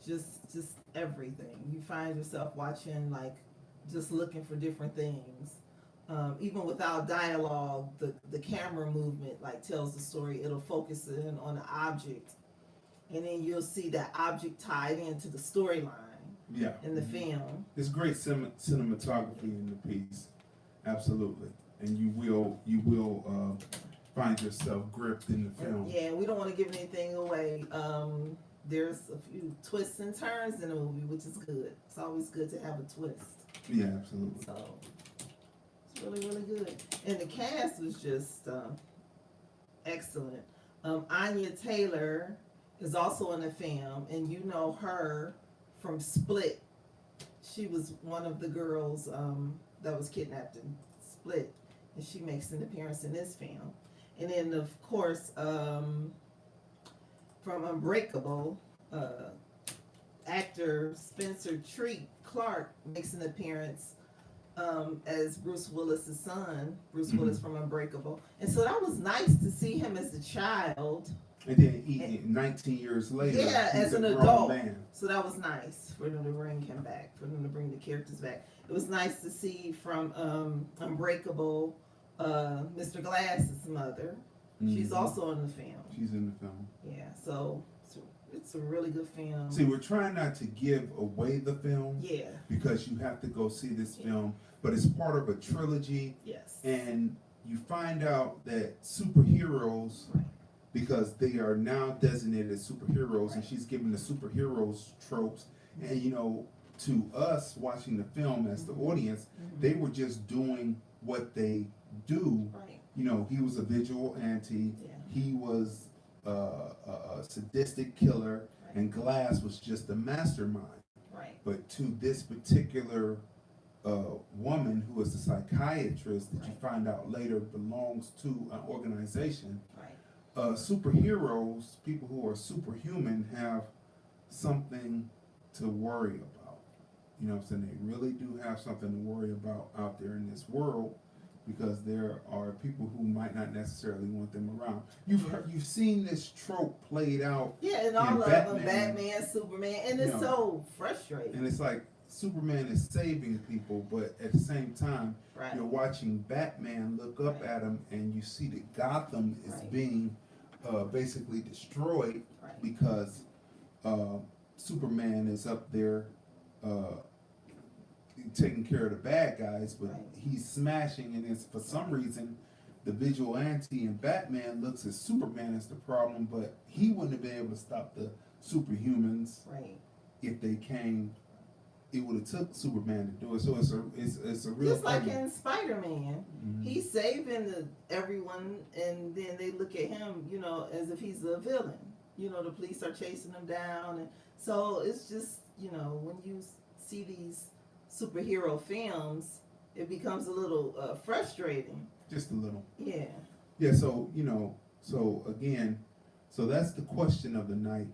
just everything. You find yourself watching, like, just looking for different things. Even without dialogue, the camera movement like tells the story. It'll focus in on an object, and then you'll see that object tied into the storyline. Yeah. In the film. It's great cinematography in the piece, absolutely, and you will find yourself gripped in the film. Yeah, we don't want to give anything away. There's a few twists and turns in the movie, which is good. It's always good to have a twist. Yeah, absolutely. So it's really, really good. And the cast was just excellent. Anya Taylor is also in the film, and you know her from Split. She was one of the girls that was kidnapped in Split, and she makes an appearance in this film. And then, of course, from Unbreakable, actor Spencer Treat Clark makes an appearance as Bruce Willis' son, Bruce Willis from Unbreakable. And so that was nice to see him as a child. And then 19 years later, yeah, he's as an a grown adult. man. So that was nice for them to bring him back, for them to bring the characters back. It was nice to see from Unbreakable, Mr. Glass's mother. She's also in the film. She's in the film. Yeah, so it's a really good film. See, we're trying not to give away the film. Yeah. Because you have to go see this film, but it's part of a trilogy. Yes. And you find out that superheroes, because they are now designated as superheroes, and she's given the superheroes tropes. And you know, to us watching the film as the audience, they were just doing what they do. Right. You know, he was a vigilante. Yeah. He was a sadistic killer, and Glass was just a mastermind. Right. But to this particular woman who is a psychiatrist that you find out later belongs to an organization, superheroes, people who are superhuman, have something to worry about. You know what I'm saying? They really do have something to worry about out there in this world, because there are people who might not necessarily want them around. You've seen this trope played out. Yeah, and all of them, Batman, Superman, and it's so frustrating. And it's like Superman is saving people, but at the same time, you're watching Batman look up at him, and you see that Gotham is being basically destroyed because Superman is up there taking care of the bad guys, but he's smashing, and it's for some reason the vigilante in Batman looks at Superman as the problem, but he wouldn't have been able to stop the superhumans if they came. It would have took Superman to do it. So it's a real just like in Spider-Man, he's saving everyone, and then they look at him, you know, as if he's a villain. You know, the police are chasing him down, and so it's just, you know, when you see these superhero films, it becomes a little frustrating. Just a little. Yeah. Yeah. So you know. So again, so that's the question of the night.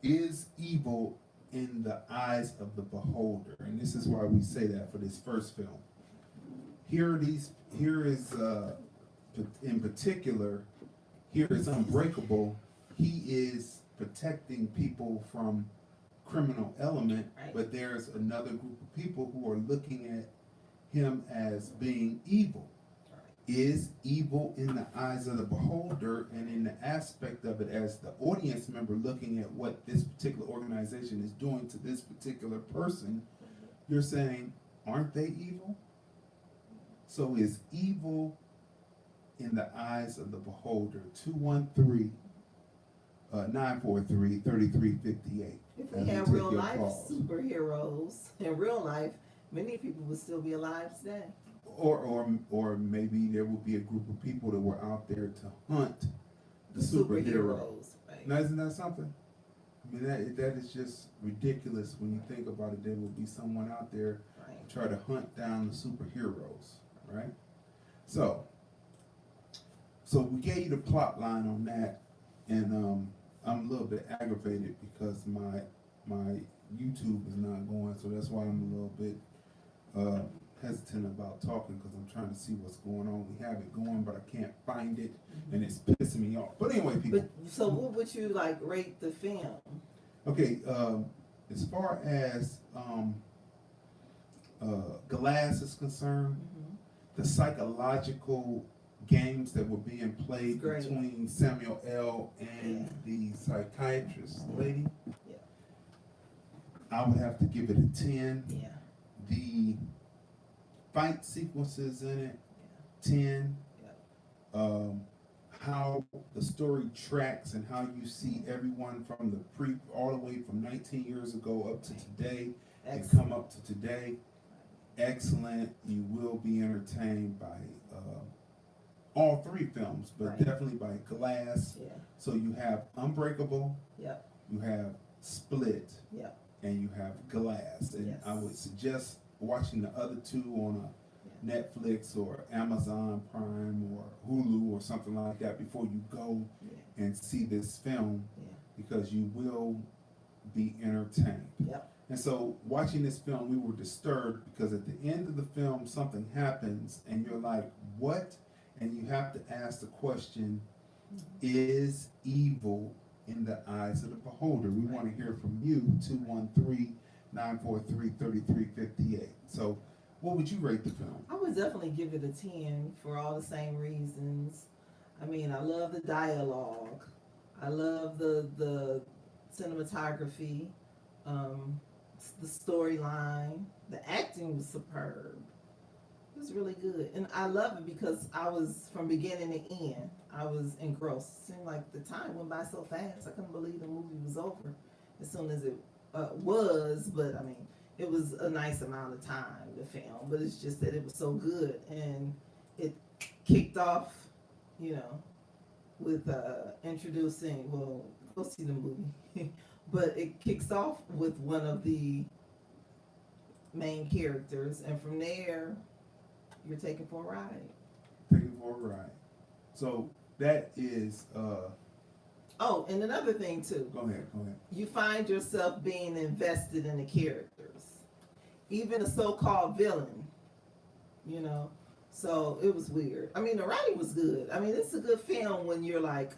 Is evil in the eyes of the beholder? And this is why we say that for this first film. Here is in particular, here is Unbreakable. He is protecting people from criminal element, but there's another group of people who are looking at him as being evil. Is evil in the eyes of the beholder, and in the aspect of it as the audience member looking at what this particular organization is doing to this particular person, you're saying, aren't they evil? So is evil in the eyes of the beholder? 213-943-3358. If we had real life superheroes in real life, many people would still be alive today. Or maybe there will be a group of people that were out there to hunt the superheroes. Right. Now, isn't that something? I mean, that is just ridiculous when you think about it. There will be someone out there to try to hunt down the superheroes, right? So we gave you the plot line on that, and I'm a little bit aggravated because my YouTube is not going, so that's why I'm a little bit hesitant about talking because I'm trying to see what's going on. We have it going, but I can't find it, and it's pissing me off. But anyway, people. So what would you like rate the film? Okay, as far as Glass is concerned, the psychological games that were being played between Samuel L. and the psychiatrist lady, I would have to give it a 10. Yeah. The fight sequences in it, 10. How the story tracks and how you see everyone from the all the way from 19 years ago up to today and come up to today, excellent. You will be entertained by all three films, but definitely by Glass. Yeah. So you have Unbreakable, you have Split, and you have Glass. And I would suggest watching the other two on a Netflix or Amazon Prime or Hulu or something like that before you go and see this film, because you will be entertained. And so watching this film, we were disturbed because at the end of the film something happens and you're like, what? And you have to ask the question, is evil in the eyes of the beholder? We want to hear from you, 213-943-3358. So what would you rate the film? I would definitely give it a 10 for all the same reasons. I mean, I love the dialogue. I love the cinematography, the storyline. The acting was superb. It was really good. And I love it because I was, from beginning to end, I was engrossed. It seemed like the time went by so fast. I couldn't believe the movie was over as soon as it was, but I mean, it was a nice amount of time to film, but it's just that it was so good, and it kicked off, you know, with introducing, well, go see the movie, but it kicks off with one of the main characters, and from there, you're taken for a ride. Taken for a ride. So that is... Oh, and another thing too. Go ahead. You find yourself being invested in the characters, even a so-called villain, you know. So it was weird. I mean, the writing was good. I mean, it's a good film when you're like,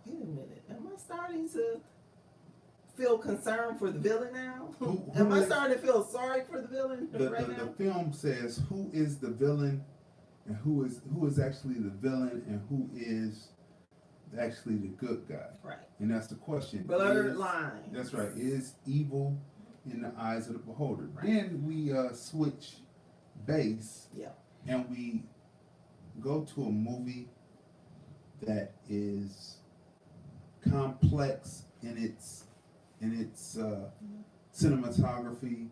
wait a minute, am I starting to feel concerned for the villain now? Am I starting to feel sorry for the villain now? The film says who is the villain and who is actually the villain and who is actually the good guy. Right. And that's the question. Blurred line. That's right. Is evil in the eyes of the beholder? Right. Then we switch base. Yeah. And we go to a movie that is complex in its cinematography,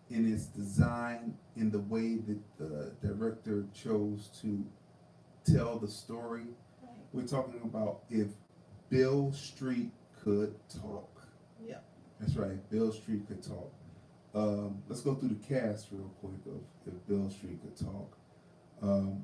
in its design, in the way that the director chose to tell the story. We're talking about If Beale Street Could Talk. Yeah. That's right, Beale Street Could Talk. Let's go through the cast real quick of If Beale Street Could Talk.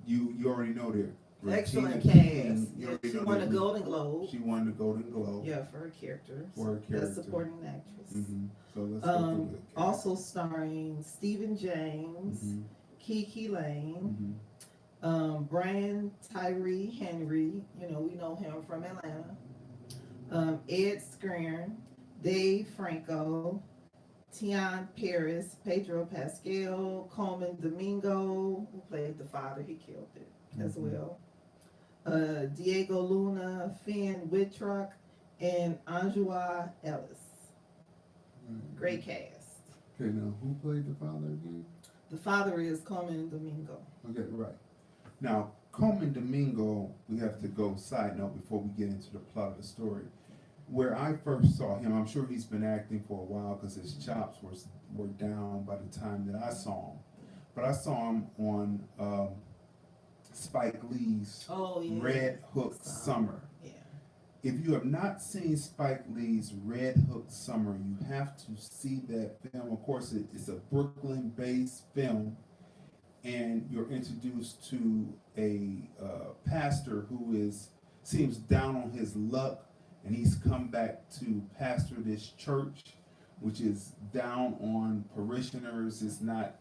You already know that. Excellent cast. She won a Golden Globe. She won the Golden Globe. Yeah, for her character. Best supporting actress. Mm-hmm. So let's go through it. Also starring Stephen James, KiKi, Layne, Brian Tyree Henry, you know, we know him from Atlanta, Ed Skrein, Dave Franco, Tian Paris, Pedro Pascal, Coleman Domingo, who played the father, he killed it as well, Diego Luna, Finn Wittrock, and Anjua Ellis. Great cast. Okay, now who played the father again? The father is Coleman Domingo. Okay, right. Now, Coleman Domingo, we have to go side note before we get into the plot of the story. Where I first saw him, I'm sure he's been acting for a while because his chops were down by the time that I saw him. But I saw him on Spike Lee's Red Hook Summer. Yeah. If you have not seen Spike Lee's Red Hook Summer, you have to see that film. Of course, it's a Brooklyn-based film, and you're introduced to a pastor who seems down on his luck, and he's come back to pastor this church, which is down on parishioners. It's not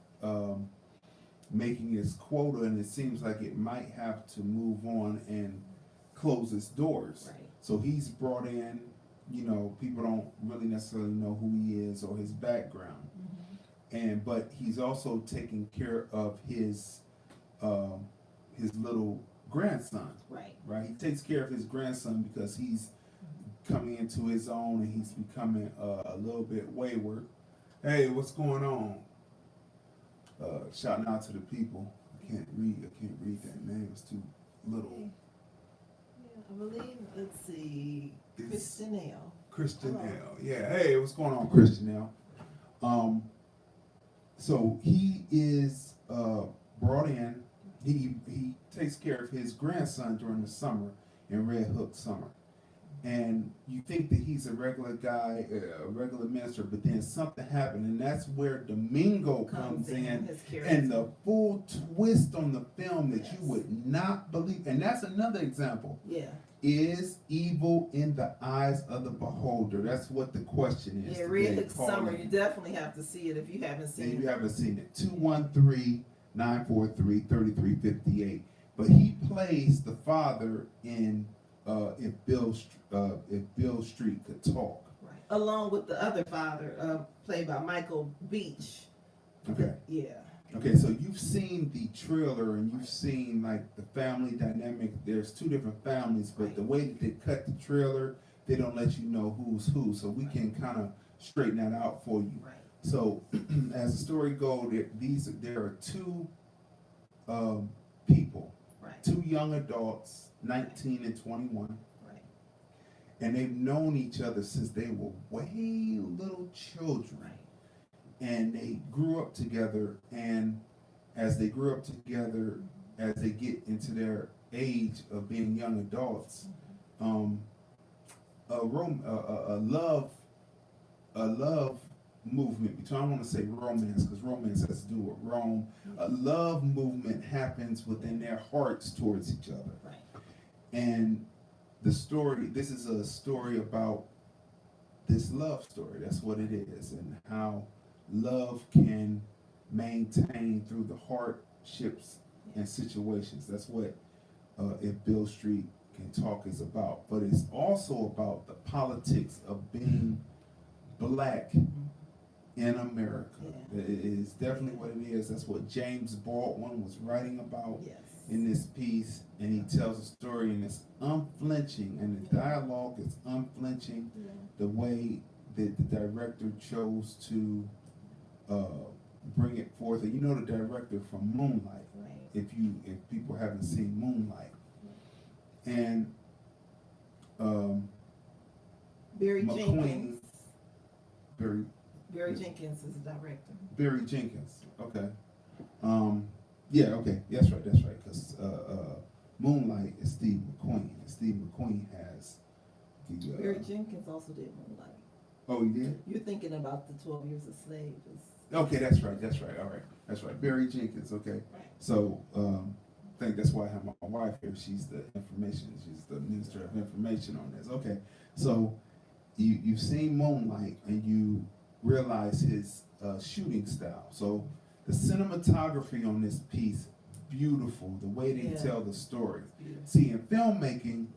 making its quota, and it seems like it might have to move on and close its doors. Right. So he's brought in, you know, people don't really necessarily know who he is or his background, but he's also taking care of his little grandson. Right. Right. He takes care of his grandson because he's coming into his own and he's becoming a little bit wayward. Hey, what's going on? Shouting out to the people. I can't read that name. It's too little. Yeah, I believe. Let's see. Christianelle. Christianelle. Yeah. Hey, what's going on, Christianelle? So he is brought in. He takes care of his grandson during the summer in Red Hook summer. And you think that he's a regular guy, a regular minister, but then something happened, and that's where Domingo comes in, and the full twist on the film that you would not believe. And that's another example. Yeah. Is evil in the eyes of the beholder? That's what the question is. Yeah, Red Hook Summer. You definitely have to see it if you haven't seen it. If you haven't seen it, 213-943-3358. But he plays the father in If Beal Street Could Talk. Right. Along with the other father, played by Michael Beach. Okay. Yeah. Okay, so you've seen the trailer and you've seen like the family dynamic. There's two different families, but the way that they cut the trailer, they don't let you know who's who. So we can kind of straighten that out for you. Right. So as the story goes, there are two people, two young adults, 19 and 21. And they've known each other since they were way little children. Right. And they grew up together, and as they grew up together, as they get into their age of being young adults, a love movement between, I don't want to say romance because romance has to do with Rome. A love movement happens within their hearts towards each other. Right. And this is a story about this love story. That's what it is, and how love can maintain through the hardships and situations. That's what If Beal Street Can Talk is about. But it's also about the politics of being black in America. Yeah. It is definitely what it is. That's what James Baldwin was writing about. Yes. In this piece, and he tells a story, and it's unflinching, and the dialogue is unflinching. Yeah. The way that the director chose to bring it forth, and you know the director from Moonlight. Right. If people haven't seen Moonlight, and Barry McQueen, Jenkins. Barry Jenkins is the director. Barry Jenkins. Okay. Yeah, okay, that's right, because Moonlight is Steve McQueen, and Steve McQueen has the... Barry Jenkins also did Moonlight. Oh, he did? You're thinking about the 12 Years a Slave. Okay, that's right, all right, that's right, Barry Jenkins, okay. Right. So, I think that's why I have my wife here, she's the Minister of Information on this. Okay, so you've seen Moonlight, and you realize his shooting style. So, the cinematography on this piece, beautiful. The way they tell the story. See, in filmmaking,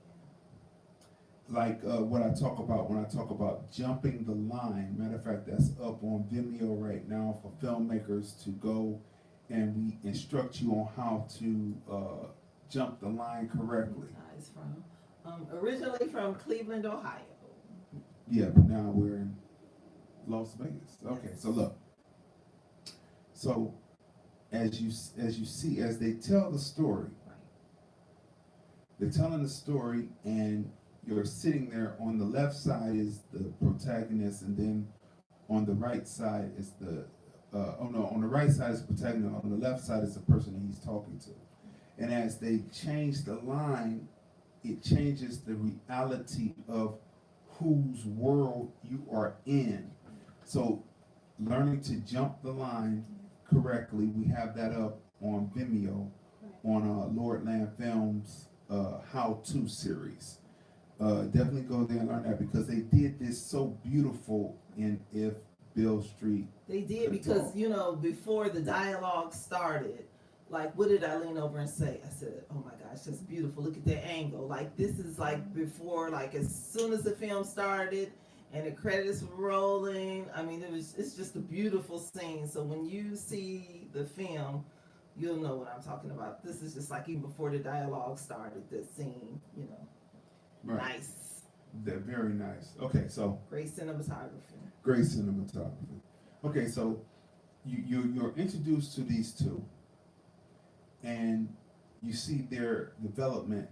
like what I talk about when I talk about jumping the line. Matter of fact, that's up on Vimeo right now for filmmakers to go, and we instruct you on how to jump the line correctly. Originally from Cleveland, Ohio. Yeah, but now we're in Las Vegas. Okay, so look. So, as you see, as they tell the story, they're telling the story, and you're sitting there. On the left side is the protagonist, and then on the right side is on the right side is the protagonist. On the left side is the person that he's talking to. And as they change the line, it changes the reality of whose world you are in. So, learning to jump the line correctly, we have that up on Vimeo on Lord Land Films how-to series. Definitely go there and learn that, because they did this so beautiful in If Beal Street. They did, because before the dialogue started, like, what did I lean over and say? I said, oh my gosh, that's beautiful. Look at that angle. Like, this is like before, like as soon as the film started and the credits were rolling. I mean, it's just a beautiful scene. So when you see the film, you'll know what I'm talking about. This is just like even before the dialogue started, this scene, you know. Right. Nice. They're very nice. Okay, so great cinematography. Great cinematography. Okay, so you're introduced to these two, and you see their development.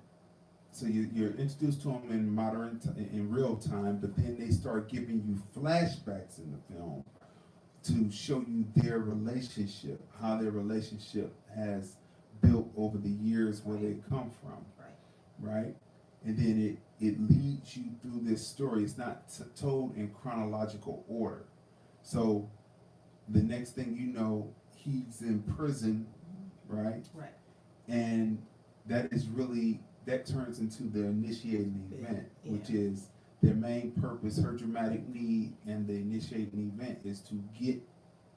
So you're introduced to them in real time, but then they start giving you flashbacks in the film to show you their relationship, how their relationship has built over the years, where they come from, right? And then it leads you through this story. It's not told in chronological order. So the next thing you know, he's in prison, right? Right. And that turns into the initiating event, yeah. which is their main purpose. Her dramatic need and the initiating event is to get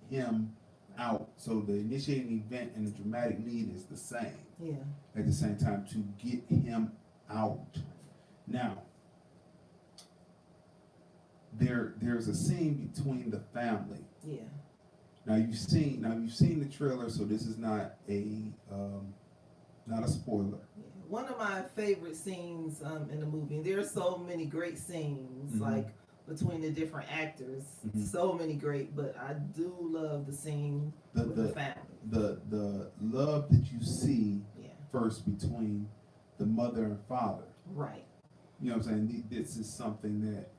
him out. So the initiating event and the dramatic need is the same. Yeah. At the same time, to get him out. Now, there's a scene between the family. Yeah. Now you've seen the trailer, so this is not a spoiler. Yeah. One of my favorite scenes in the movie. There's so many great scenes, like between the different actors. So many great, but I do love the scene with the family. The love that you see first between the mother and father. Right. You know what I'm saying? This is something that,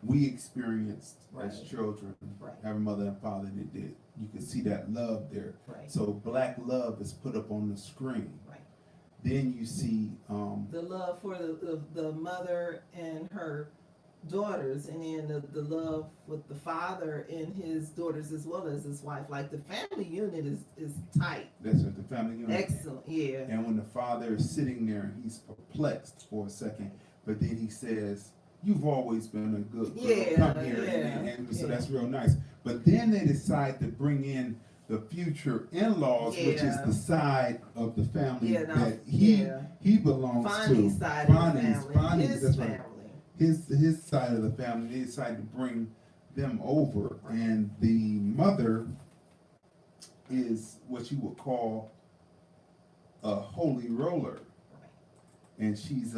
we experienced as children, having mother and father, and you can see that love there. Right. So black love is put up on the screen. Right. Then you see the love for the mother and her daughters, and then the love with the father and his daughters as well as his wife. Like the family unit is tight. That's what the family unit. Excellent, yeah. And when the father is sitting there, he's perplexed for a second, but then he says, "You've always been a good girl. Come here." And so that's real nice. But then they decide to bring in the future in-laws, which is the side of the family that he belongs Fonny's to. Side Fonny's, of the family. His family. His side of the family. They decide to bring them over, and the mother is what you would call a holy roller. And she's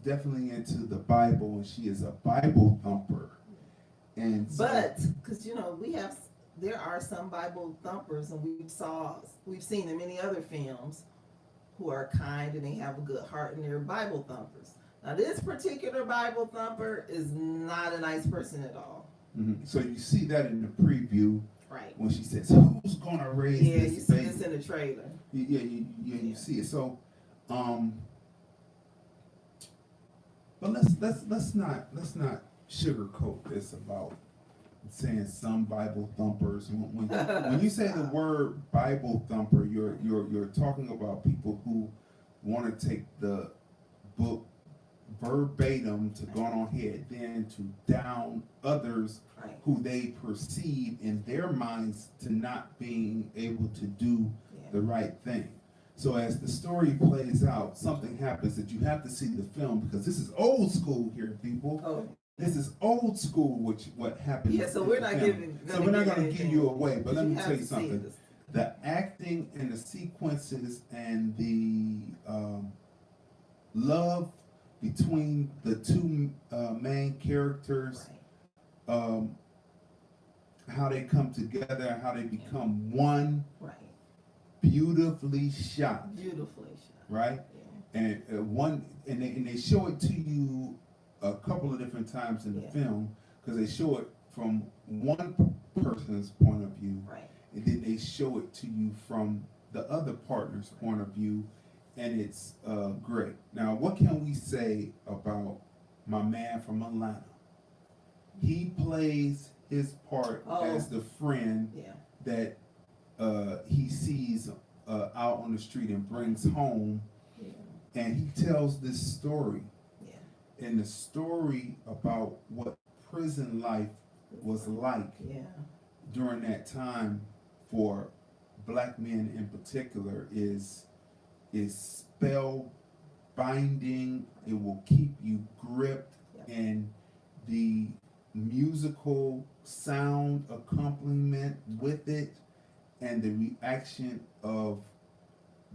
definitely into the Bible, and she is a Bible thumper. And so, but because there are some Bible thumpers, and we've seen in many other films who are kind and they have a good heart, and they're Bible thumpers. Now this particular Bible thumper is not a nice person at all. So you see that in the preview, right? When she says, "Who's gonna raise this baby?" Yeah, you see this in the trailer. You see it. So, but let's not sugarcoat this about saying some Bible thumpers. When you say the word Bible thumper, you're talking about people who want to take the book verbatim to go on ahead, then to down others who they perceive in their minds to not being able to do the right thing. So as the story plays out, something happens that you have to see the film, because this is old school here, people. Oh. This is old school, what happens. Yeah, so we're not going to give you away, but let me tell you something. This. The acting and the sequences and the love between the two main characters, how they come together, how they become one. Right. Beautifully shot. Right? Yeah. And they show it to you a couple of different times in the film, because they show it from one person's point of view, and then they show it to you from the other partner's point of view, and it's great. Now, what can we say about my man from Atlanta? He plays his part as the friend that he sees out on the street and brings home, and he tells this story, and the story about what prison life was like during that time for black men in particular is spell binding. It will keep you gripped, and the musical sound accompaniment with it, and the reaction of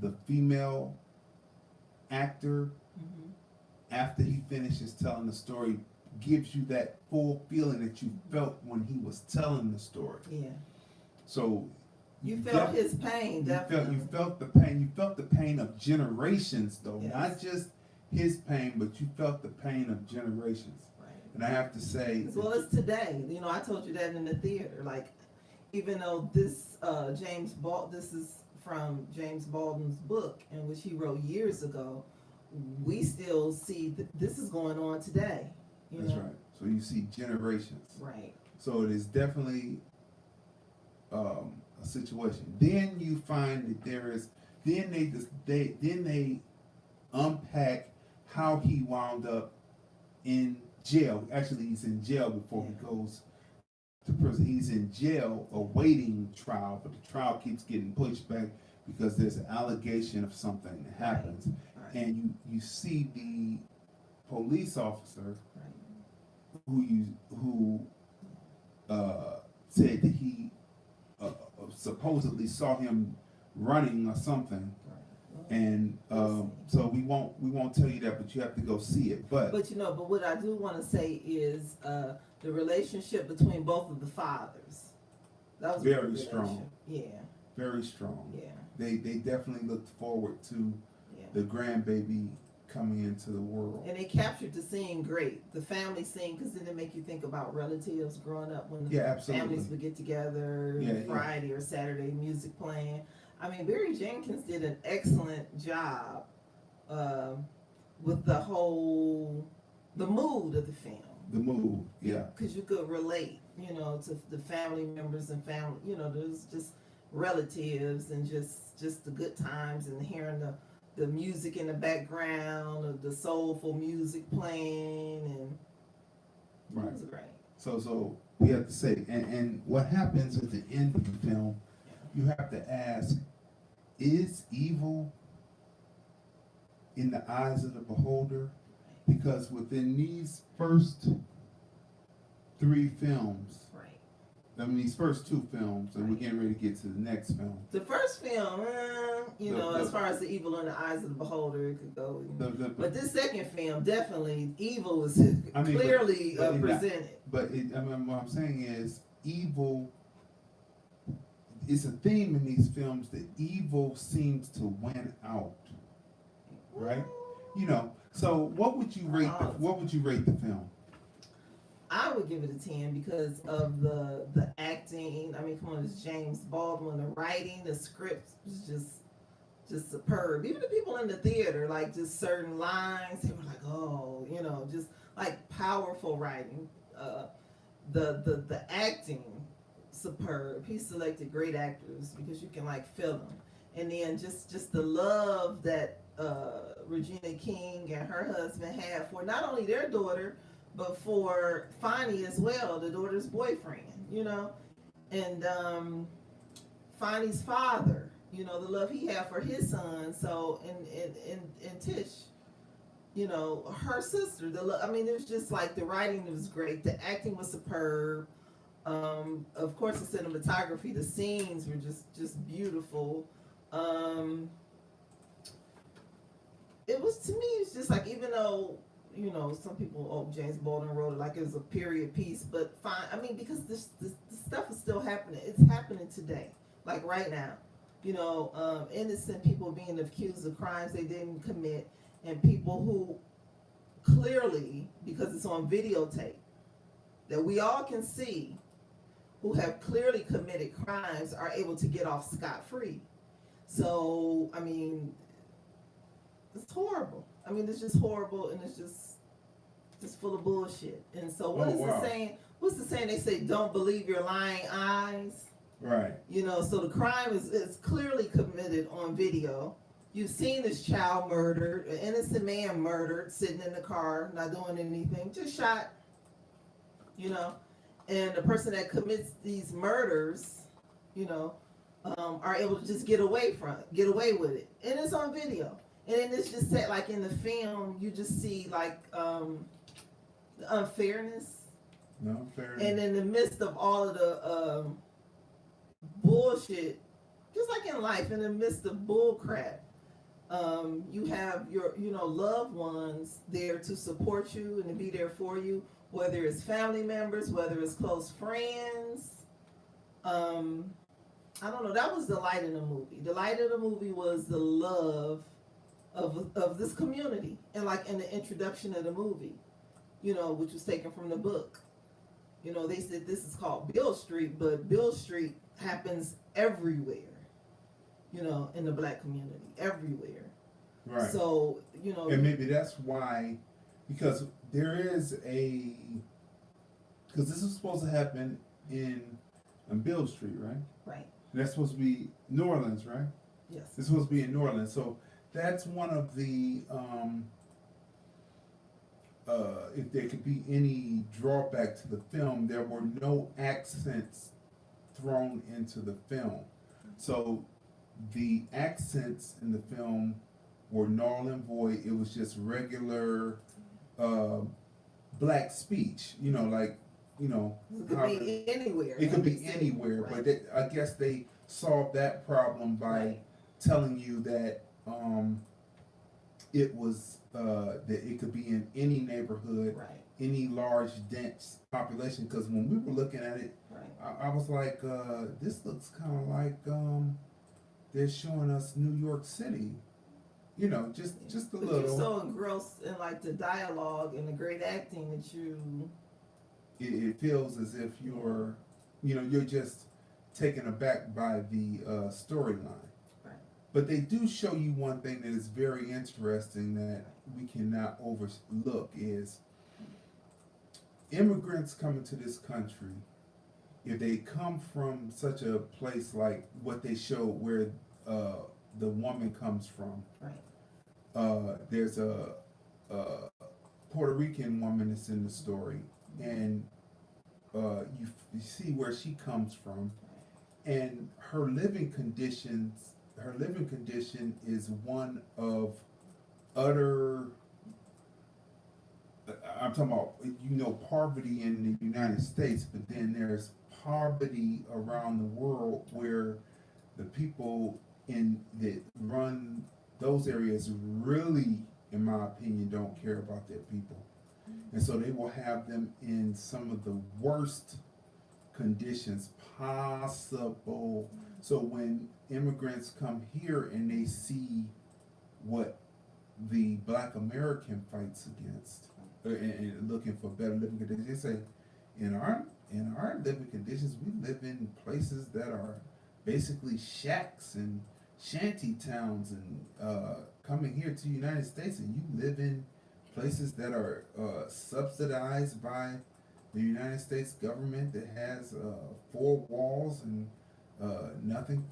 the female actor after he finishes telling the story gives you that full feeling that you felt when he was telling the story. Yeah. So you felt his pain, definitely. You felt the pain. You felt the pain of generations, though. Yes. Not just his pain, but you felt the pain of generations. Right. And I have to say, as well as today, you know, I told you that in the theater. Like, even though this this is from James Baldwin's book, in which he wrote years ago, we still see this is going on today. That's right. So you see generations. Right. So it is definitely a situation. Then you find that there is. Then they unpack how he wound up in jail. Actually, he's in jail before he goes to prison. He's in jail awaiting trial, but the trial keeps getting pushed back because there's an allegation of something that happens. Right. And you see the police officer who said that he supposedly saw him running or something. And so we won't tell you that, but you have to go see it. But you know, but what I do want to say is the relationship between both of the fathers. That was very strong. Yeah. Very strong. Yeah. They definitely looked forward to the grandbaby coming into the world. And they captured the scene great. The family scene, because then it make you think about relatives growing up when families would get together Friday or Saturday, music playing. I mean, Barry Jenkins did an excellent job with the mood of the film. The mood, yeah. Because you could relate, you know, to the family members and family, you know, there's just relatives and just the good times and hearing the music in the background, of the soulful music playing, and it was great. So we have to say, and what happens at the end of the film, you have to ask, is evil in the eyes of the beholder? Because within these first 3 films, I mean, these first 2 films, and we're getting ready to get to the next film. The first film, as far as the evil in the eyes of the beholder, it could go. But this second film, definitely, evil was clearly presented. But what I'm saying is, evil is a theme in these films that evil seems to win out, right? You know. So, what would you rate? What would you rate the film? I would give it a 10 because of the acting. I mean, come on, it's James Baldwin. The writing, the script was just superb. Even the people in the theater, like just certain lines, they were like, oh, you know, just like powerful writing. The acting, superb. He selected great actors because you can like feel them. And then just the love that Regina King and her husband had for not only their daughter, but for Fonnie as well, the daughter's boyfriend, you know, and Fonnie's father, you know, the love he had for his son. So and Tish, you know, her sister. I mean, it was just like the writing was great, the acting was superb. Of course, the cinematography, the scenes were just beautiful. It was, to me, it's just like, even though, you know, some people, James Baldwin wrote it like it was a period piece, but fine. I mean, because this stuff is still happening. It's happening today, like right now. You know, innocent people being accused of crimes they didn't commit, and people who clearly, because it's on videotape, that we all can see, who have clearly committed crimes, are able to get off scot-free. So, I mean, it's horrible. I mean, it's just horrible, and it's just full of bullshit. And so what is the saying? What's the saying? They say, don't believe your lying eyes. Right. You know, so the crime is clearly committed on video. You've seen this child murdered, an innocent man murdered, sitting in the car, not doing anything, just shot, you know. And the person that commits these murders, you know, are able to just get away with it, and it's on video. And then it's just set like in the film, you just see like the unfairness. No, fair And in the midst of all of the bullshit, just like in life, in the midst of bull crap, you have your loved ones there to support you and to be there for you, whether it's family members, whether it's close friends. I don't know. That was the light of the movie. The light of the movie was the love of this community, and like in the introduction of the movie, which was taken from the book. They said this is called Beal Street, but Beal Street happens everywhere. In the black community, everywhere. Right. So and maybe that's why, because this is supposed to happen on Beal Street, right? Right. And that's supposed to be New Orleans, right? Yes. It's supposed to be in New Orleans. So that's one of the if there could be any drawback to the film, there were no accents thrown into the film. So the accents in the film were null and void. It was just regular black speech. It could be anywhere. It could be anywhere, right. but I guess they solved that problem by telling you that it was that it could be in any neighborhood, any large dense population. Because when we were looking at it, I was like, this looks kind of like they're showing us New York City. Just a little. You're so engrossed in like the dialogue and the great acting that it feels as if you're just taken aback by the storyline. Right. But they do show you one thing that is very interesting that we cannot overlook is immigrants coming to this country. If they come from such a place like what they show where the woman comes from, there's a Puerto Rican woman that's in the story, and you see where she comes from, and her living condition is one of utter. I'm talking about poverty in the United States, but then there's poverty around the world where the people that run those areas really, in my opinion, don't care about their people. And so they will have them in some of the worst conditions possible. So when immigrants come here and they see what the Black American fights against and looking for better living conditions, they say, in our living conditions, we live in places that are basically shacks and shanty towns, and coming here to the United States and you live in places that are subsidized by the United States government that has 4 walls and nothing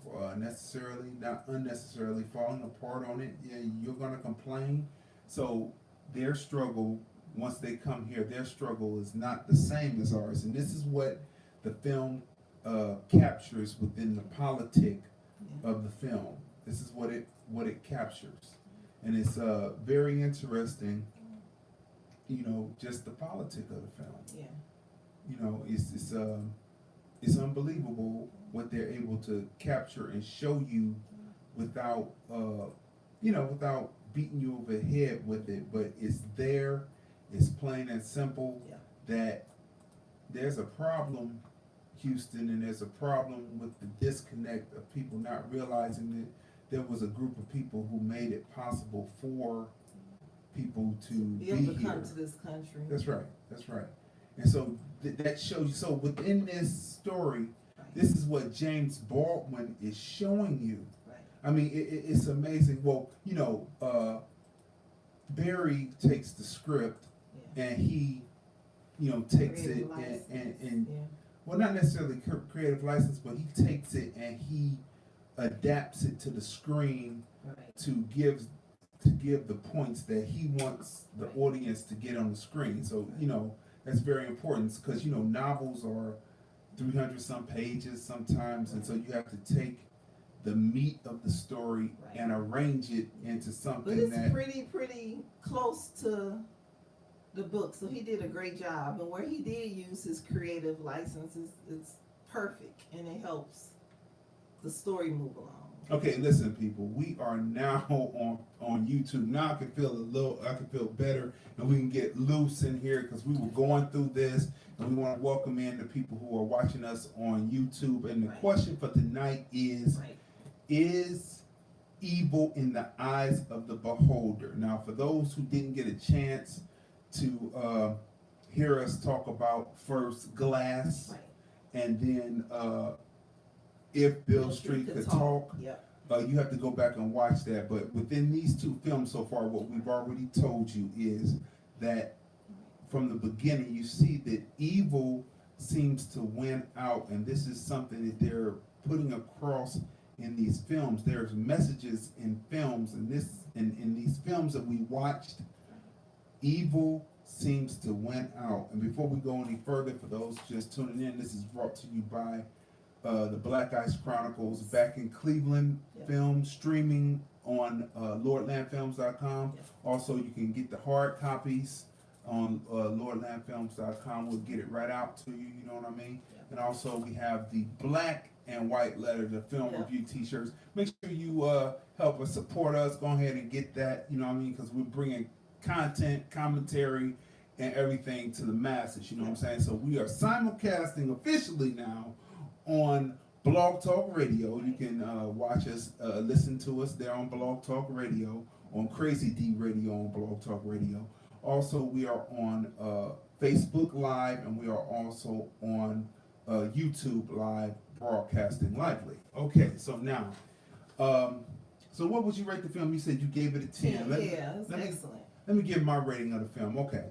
not unnecessarily falling apart on it. Yeah, you're gonna complain. So their struggle, once they come here, their struggle is not the same as ours. And this is what the film captures within the politic of the film. This is what it captures. And it's very interesting, just the politic of the film. Yeah. It's unbelievable what they're able to capture and show you without without beating you over the head with it. But it's there, it's plain and simple that there's a problem, Houston, and there's a problem with the disconnect of people not realizing that there was a group of people who made it possible for people to be able to come to this country. That's right. And so that shows you. So within this story, this is what James Baldwin is showing you. Right. I mean, it's amazing. Well, Barry takes the script and he, takes creative it and well, not necessarily creative license, but he takes it and he adapts it to the screen to give the points that he wants the audience to get on the screen. So that's very important because novels are 300 some pages sometimes, and so you have to take the meat of the story Right. and arrange it into But something it's that pretty close to the book, so he did a great job. And where he did use his creative license, it's perfect, and it helps the story move along. Okay, listen, people. We are now on YouTube. Now I can feel better, and we can get loose in here because we were going through this, and we want to welcome in the people who are watching us on YouTube. And the Right. question for tonight is: Right. Is evil in the eyes of the beholder? Now, for those who didn't get a chance to hear us talk about first Glass, Right. and then If Beal Street Could Talk, Yep. you have to go back and watch that. But within these two films so far, what we've already told you is that from the beginning, you see that evil seems to win out, and this is something that they're putting across in these films. There's messages in films, and in these films that we watched, evil seems to win out. And before we go any further, for those just tuning in, this is brought to you by the Black Ice Chronicles back in Cleveland film, streaming on lordlandfilms.com. Also, you can get the hard copies on lordlandfilms.com. We'll get it right out to you, you know what I mean? And also, we have the black and white letter, the film review t-shirts. Make sure you help us, support us. Go ahead and get that, you know what I mean? Because we're bringing content, commentary, and everything to the masses, you know what I'm saying? So we are simulcasting officially now on Blog Talk Radio. You can watch us, listen to us there on Blog Talk Radio, on Crazy D Radio on Blog Talk Radio. Also, we are on Facebook Live, and we are also on YouTube Live, broadcasting lively. Okay, so now, so what would you rate the film? You said you gave it a 10. It's excellent. Let me give my rating of the film. Okay.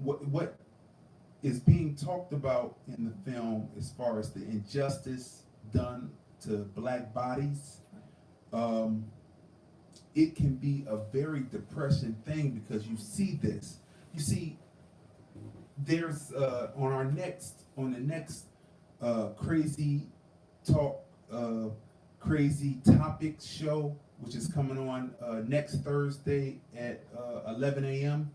What is being talked about in the film as far as the injustice done to black bodies, it can be a very depressing thing because you see this. You see, there's on the next Crazy Talk, Crazy Topics show, which is coming on next Thursday at 11 a.m.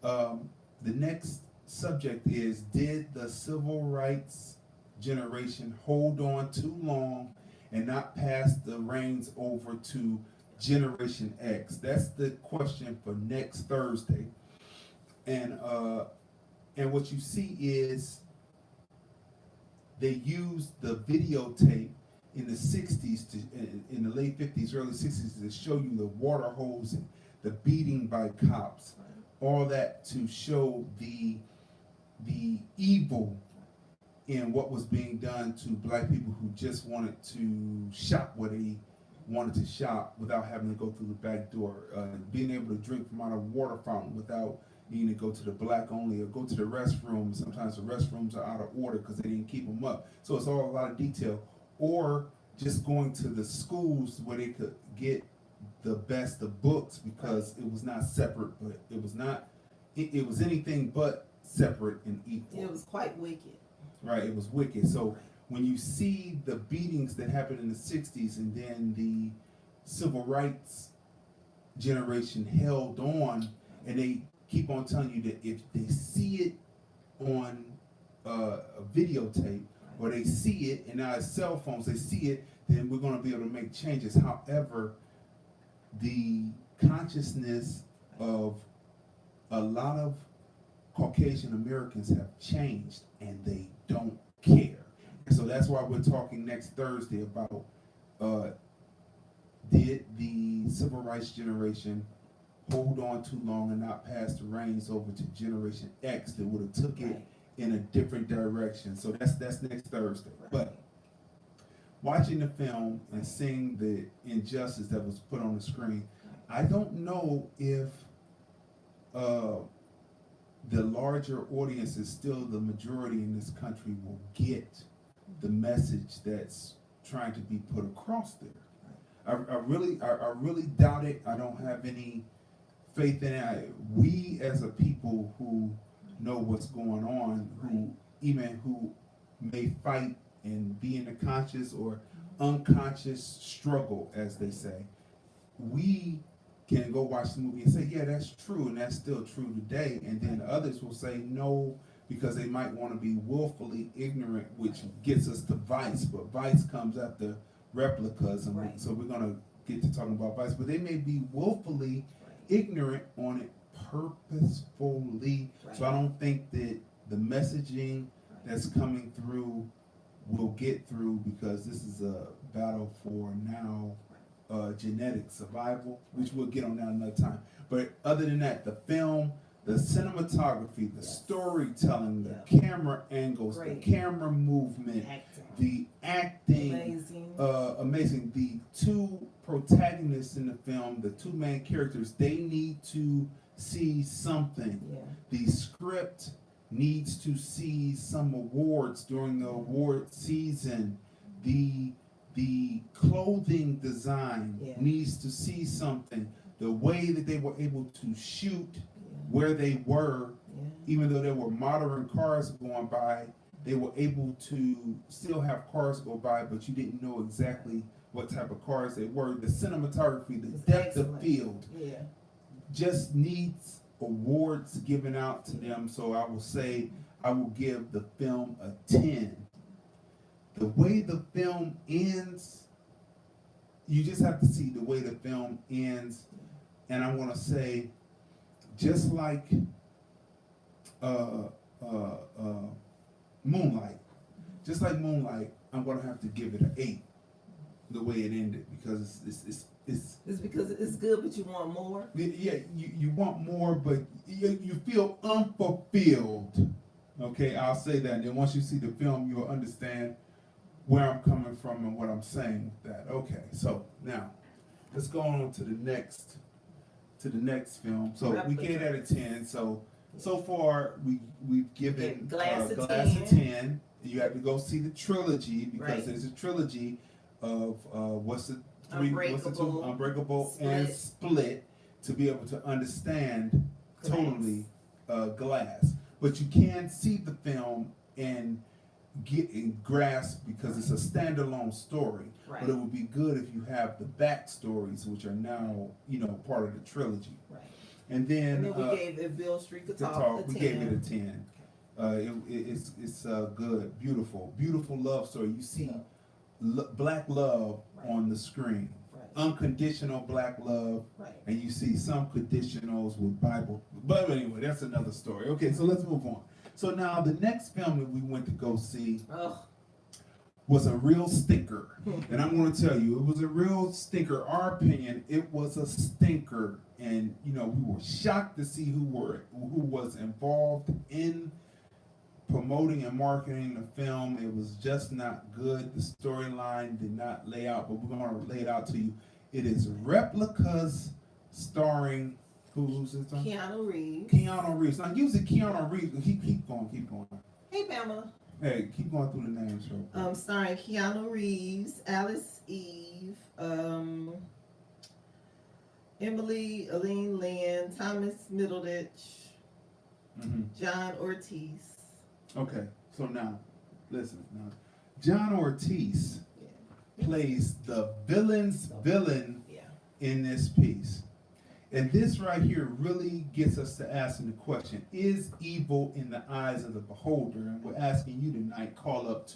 The next subject is, did the civil rights generation hold on too long and not pass the reins over to Generation X? That's the question for next Thursday. And what you see is they used the videotape in the 60s, in the late 50s, early 60s, to show you the water hosing, the beating by cops, all that to show the evil in what was being done to black people who just wanted to shop where they wanted to shop without having to go through the back door, being able to drink from out of a water fountain without needing to go to the black only or go to the restroom. Sometimes the restrooms are out of order because they didn't keep them up. So it's all a lot of detail. Or just going to the schools where they could get the best of books because it was not separate, but it was not, it was anything but separate and equal. It was quite wicked. Right, it was wicked. So when you see the beatings that happened in the 60s and then the civil rights generation held on, and they keep on telling you that if they see it on a videotape, or they see it, and now it's cell phones, they see it, then we're going to be able to make changes. However, the consciousness of a lot of Caucasian Americans have changed, and they don't care. And so that's why we're talking next Thursday about did the civil rights generation hold on too long and not pass the reins over to Generation X that would have took it in a different direction. So that's next Thursday. But watching the film and seeing the injustice that was put on the screen, I don't know if the larger audience is still the majority in this country will get the message that's trying to be put across there. I really doubt it. I don't have any faith in it. We as a people who know what's going on, who may fight and be in the conscious or unconscious struggle, as they say. We can go watch the movie and say, yeah, that's true, and that's still true today. And then others will say no, because they might want to be willfully ignorant, which gets us to Vice. But Vice comes after Replicas, and so we're going to get to talking about Vice. But they may be willfully ignorant on it purposefully. So I don't think that the messaging that's coming through will get through, because this is a battle for now genetic survival, which we'll get on that another time. But other than that, the film, the cinematography, the storytelling, the camera angles, the camera movement, the acting, amazing. The two protagonists in the film, the two main characters, they need to see something. The script needs to see some awards during the award season. The clothing design needs to see something. The way that they were able to shoot where they were, even though there were modern cars going by, they were able to still have cars go by, but you didn't know exactly what type of cars they were. The cinematography, the depth of field, just needs awards given out to them. So I will say, I will give the film a 10. The way the film ends, you just have to see the way the film ends. And I want to say, just like Moonlight, I'm going to have to give it an 8, the way it ended, because it's because it's good, but you want more. Yeah, you want more, but you feel unfulfilled. Okay, I'll say that. And then once you see the film, you'll understand where I'm coming from and what I'm saying with that. Okay, so now let's go on to the next film. So we gave that a 10. So far we've given Glass of 10. You have to go see the trilogy, because there's a trilogy of Unbreakable and Split, to be able to understand totally Glass. But you can see the film and get and grasp, because it's a standalone story. But it would be good if you have the backstories, which are now part of the trilogy. And then we gave it Beal Street Could Talk. We gave it a 10. It's a good, beautiful love story. You see black love on the screen, unconditional black love, and you see some conditionals with Bible. But anyway, that's another story. Okay, so let's move on. So now the next film that we went to go see was a real stinker. And I'm going to tell you, it was a real stinker. Our opinion, it was a stinker. And, we were shocked to see who was involved in promoting and marketing the film. It was just not good. The storyline did not lay out, but we're going to lay it out to you. It is Replicas, starring, who's this on? Keanu Reeves. Keanu Reeves. Now, usually Keanu Reeves, keep going. Hey, Pamela. Hey, keep going through the names, bro. Starring Keanu Reeves, Alice Eve, Emily, Alyn, Layne, Thomas Middleditch, John Ortiz. Okay, so now, listen. Now, John Ortiz plays the villain's villain in this piece. And this right here really gets us to asking the question, is evil in the eyes of the beholder? And we're asking you tonight, call up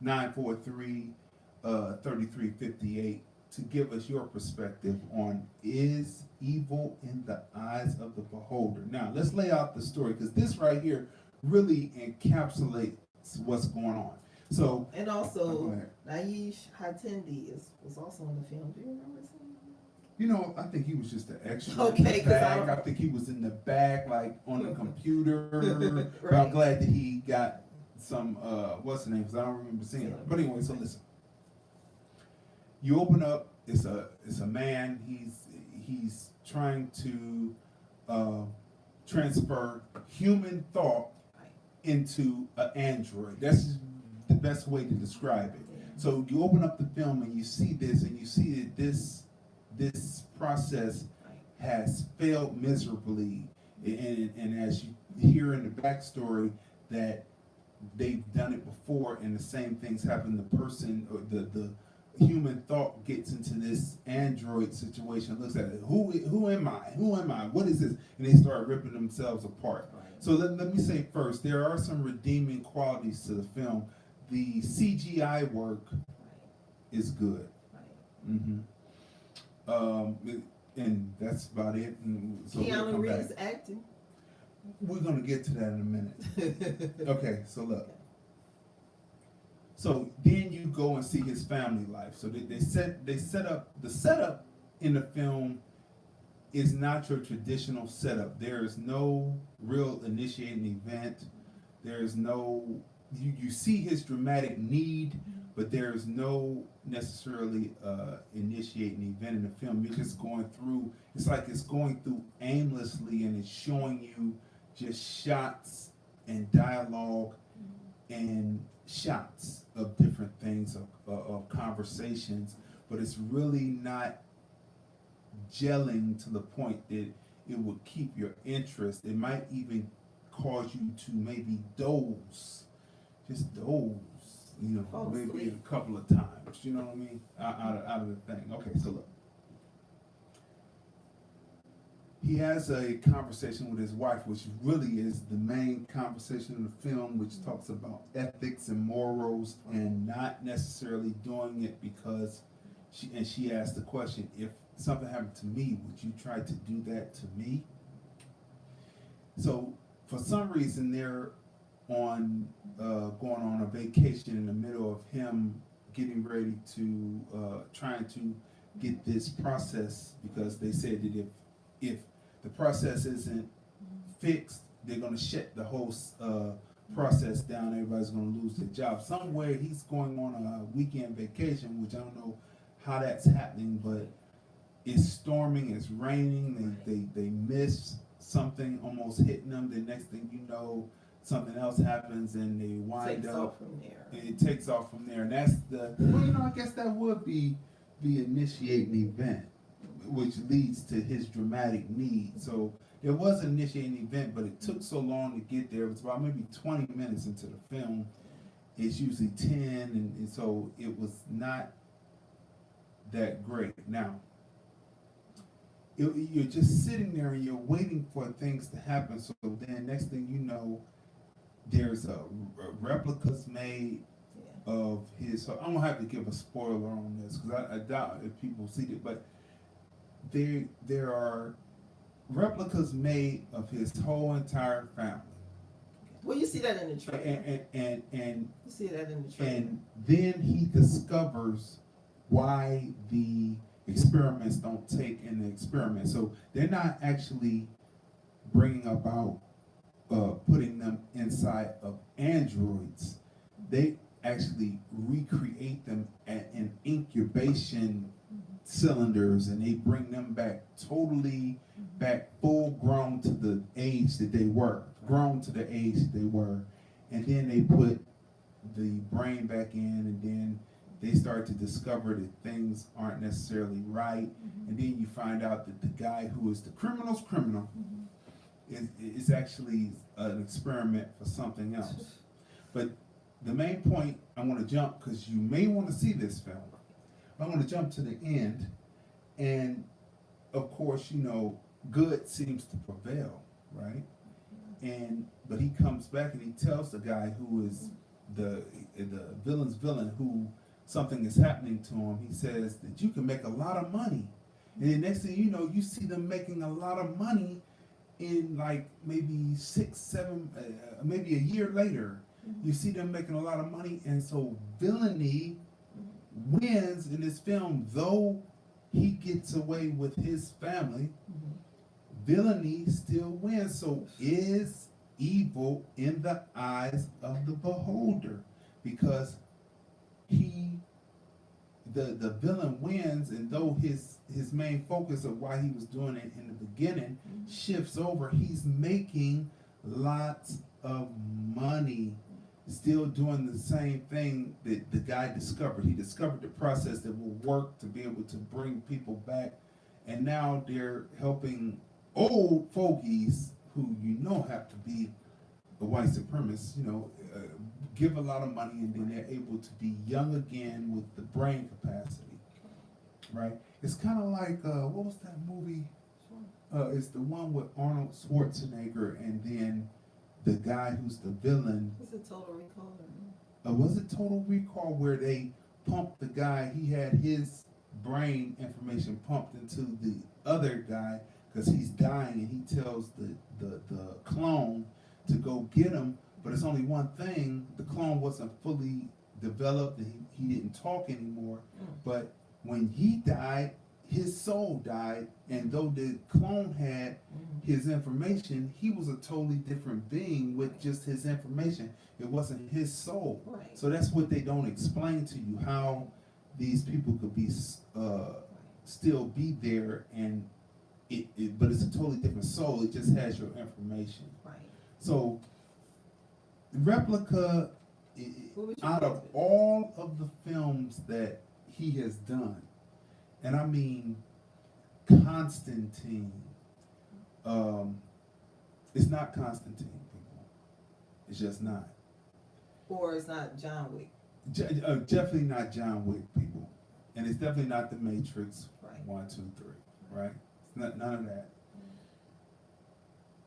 213-943-3358 to give us your perspective on, is evil in the eyes of the beholder? Now, let's lay out the story, because this right here really encapsulates what's going on. So, and also, Naish Hatendi was also in the film. Do you remember his name? I think he was just an extra. Okay, I think he was in the back, like on the computer. But I'm glad that he got some, what's the name? Because I don't remember seeing it. But anyway, so listen. You open up. It's a man. He's trying to transfer human thought into an android. That's the best way to describe it. So you open up the film and you see this, and you see that this process has failed miserably, and as you hear in the backstory, that they've done it before, and the same things happen. The person or the human thought gets into this android situation, looks at it. Who am I? Who am I? What is this? And they start ripping themselves apart. Right. So let me say first, there are some redeeming qualities to the film. The CGI work is good. Right. And that's about it. And so Keanu Reeves acting. We're gonna get to that in a minute. Okay, so look. So then you go and see his family life. So they set up the setup in the film is not your traditional setup. There is no real initiating event. There is no you see his dramatic need, but there is no necessarily initiating event in the film. You're just going through. It's like it's going through aimlessly, and it's showing you just shots and dialogue and shots of different things of conversations, but it's really not gelling to the point that it would keep your interest. It might even cause you to maybe doze, just doze, maybe a couple of times, you know what I mean, out of the thing. Okay, so look. He has a conversation with his wife, which really is the main conversation in the film, which talks about ethics and morals, and not necessarily doing it because she asked the question, if something happened to me, would you try to do that to me? So for some reason they're on going on a vacation in the middle of him getting ready to trying to get this process, because they said that if the process isn't fixed, they're going to shut the whole process down. Everybody's going to lose their job. Somewhere he's going on a weekend vacation, which I don't know how that's happening, but it's storming, it's raining. They miss something almost hitting them. The next thing you know, something else happens, and they wind up. From there. And it takes off from there, and that's I guess that would be the initiating event, which leads to his dramatic need. So there was an initiating event, but it took so long to get there. It was about maybe 20 minutes into the film. It's usually 10, and so it was not that great. Now, you're just sitting there and you're waiting for things to happen. So then next thing you know, there's replicas made of his. So I don't have to give a spoiler on this, because I doubt if people see it, but there are replicas made of his whole entire family. Well, you see that in the trailer. And you see that in the trailer. And then he discovers why the experiments don't take in the experiment. So they're not actually bringing about putting them inside of androids. They actually recreate them in incubation cylinders, and they bring them back totally back full grown to the age that they were, and then they put the brain back in, and then they start to discover that things aren't necessarily right, and then you find out that the guy who is the criminal's criminal is actually an experiment for something else. But the main point, I want to jump, because you may want to see this film. I want to jump to the end, and of course, good seems to prevail, right? But he comes back and he tells the guy who is the villain's villain, who something is happening to him. He says that you can make a lot of money, and the next thing you know, you see them making a lot of money in like maybe 6, 7, maybe a year later. You see them making a lot of money, and so villainy wins in this film. Though he gets away with his family, villainy still wins. So is evil in the eyes of the beholder, because the villain wins, and though his main focus of why he was doing it in the beginning shifts over, he's making lots of money, still doing the same thing that the guy discovered. He discovered the process that will work to be able to bring people back, and now they're helping old fogies who have to be white supremacists, give a lot of money and then they're able to be young again with the brain capacity, right? It's kind of like, what was that movie? It's the one with Arnold Schwarzenegger and then the guy who's the villain. Is it Total Recall? Was it Total Recall where they pumped the guy, he had his brain information pumped into the other guy because he's dying and he tells the clone to go get him, but it's only one thing, the clone wasn't fully developed and he didn't talk anymore, but when he died, his soul died, and though the clone had his information, he was a totally different being with just his information. It wasn't his soul. Right. So that's what they don't explain to you, how these people could be still be there, and but it's a totally different soul. It just has your information. Right. So Replica, out of all of the films that he has done, and I mean Constantine, it's not Constantine, people. It's just not. Or it's not John Wick. Definitely not John Wick, people. And it's definitely not The Matrix, right. 1, 2, 3, right? It's not, none of that.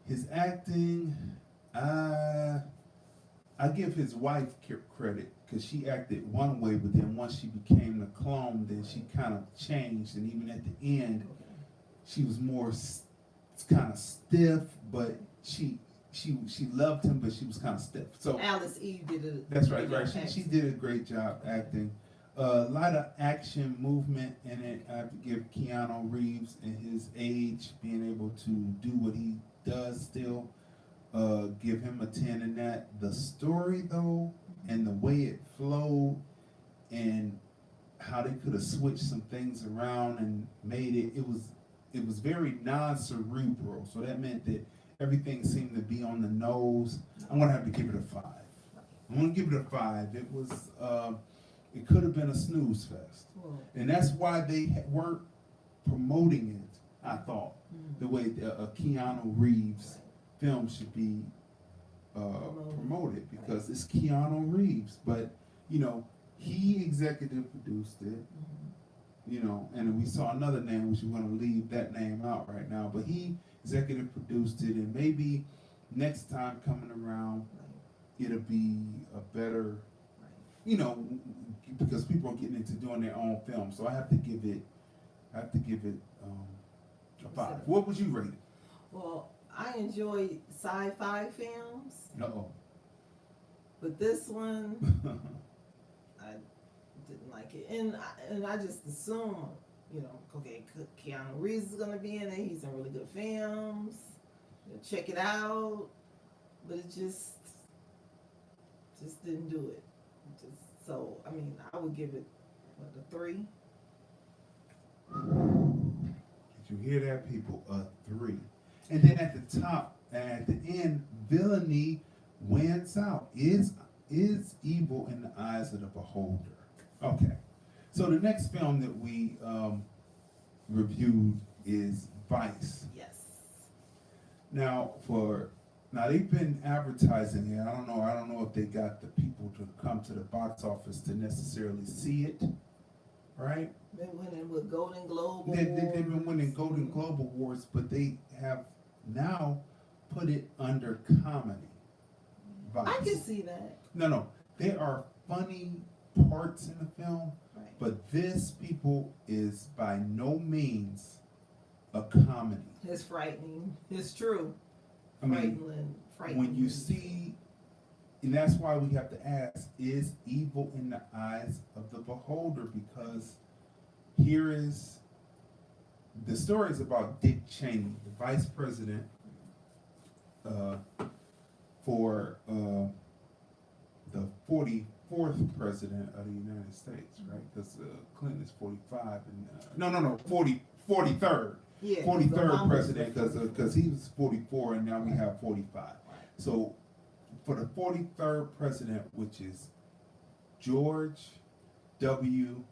His acting, I give his wife credit because she acted one way, but then once she became the clone, then she kind of changed, and even at the end, she was more kind of stiff, but she loved him, but she was kind of stiff. So Alice Eve did it. That's right. She did a great job acting. A lot of action movement in it. I have to give Keanu Reeves and his age, being able to do what he does still, give him a 10 in that. The story though, and the way it flowed, and how they could have switched some things around and made it was very non-cerebral. So that meant that everything seemed to be on the nose. I'm gonna have to give it a 5. I'm gonna give it a 5. It was it could have been a snooze fest, and that's why they weren't promoting it. I thought the way a Keanu Reeves film should be promoted, because it's Keanu Reeves, but he executive produced it, and we saw another name which we're going to leave that name out right now, but he executive produced it, and maybe next time coming around it'll be a better, because people are getting into doing their own film, so I have to give it a 5. What would you rate it? Well, I enjoy sci-fi films. Uh-oh. But this one, I didn't like it. And I just assume, okay, Keanu Reeves is going to be in it. He's in really good films. Check it out. But it just didn't do it. So, I mean, I would give it, a 3. Did you hear that, people? A 3. And then at the top, at the end, villainy wins out. Is evil in the eyes of the beholder. Okay. So the next film that we reviewed is Vice. Yes. Now they've been advertising it. I don't know if they got the people to come to the box office to necessarily see it, right? Been winning with Golden Globe Awards. They've been winning Golden Globe Awards, but they have now put it under comedy. Vice. I can see that. No. There are funny parts in the film, right. But this, people, is by no means a comedy. It's frightening. It's true. I mean, when you see, and that's why we have to ask, is evil in the eyes of the beholder? Because here is, the story is about Dick Cheney, the vice president for the 44th president of the United States, right? Because Clinton is 45, and 43rd. Yeah, 43rd president, because he was 44 and now we have 45. So for the 43rd president, which is George W.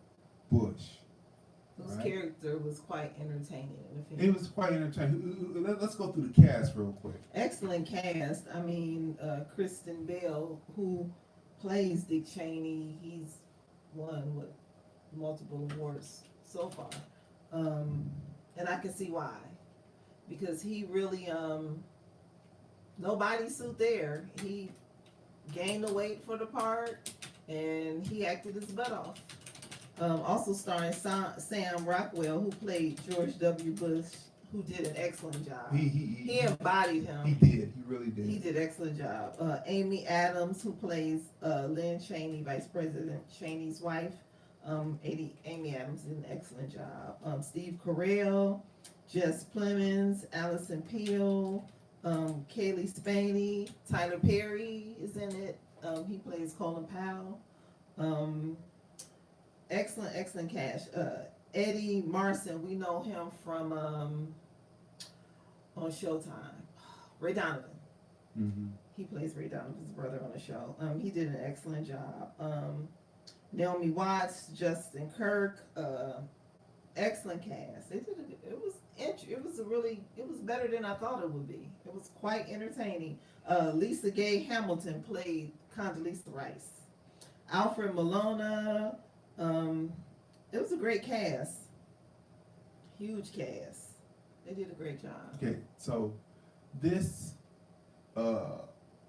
Bush, Whose right? character was quite entertaining in the film. It was quite entertaining. Let's go through the cast real quick. Excellent cast. I mean, Kristen Bale, who plays Dick Cheney, he's won with multiple awards so far. And I can see why. Because he really, no bodysuit there. He gained the weight for the part, and he acted his butt off. Also starring Sam Rockwell, who played George W. Bush, who did an excellent job. He embodied him. He did. He really did. He did an excellent job. Amy Adams, who plays Lynn Cheney, Vice President Cheney's wife. Amy Adams did an excellent job. Steve Carell, Jess Plemons, Allison Peel, Kaylee Spaney, Tyler Perry is in it. He plays Colin Powell. Excellent cast. Eddie Marson, we know him from on Showtime. Ray Donovan. Mm-hmm. He plays Ray Donovan's brother on the show. He did an excellent job. Naomi Watts, Justin Kirk, excellent cast. It was better than I thought it would be. It was quite entertaining. Lisa Gay Hamilton played Condoleezza Rice. Alfred Molina. It was a great cast. Huge cast. They did a great job. Okay, so this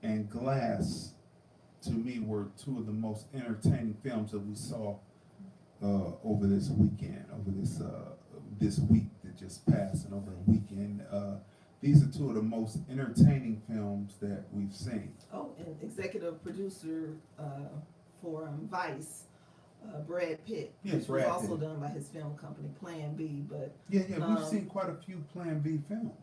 and Glass, to me, were two of the most entertaining films that we saw over this weekend, over this week that just passed, and over the weekend. These are two of the most entertaining films that we've seen. Oh, and executive producer for Vice, Brad Pitt, which was also done by his film company Plan B. But we've seen quite a few Plan B films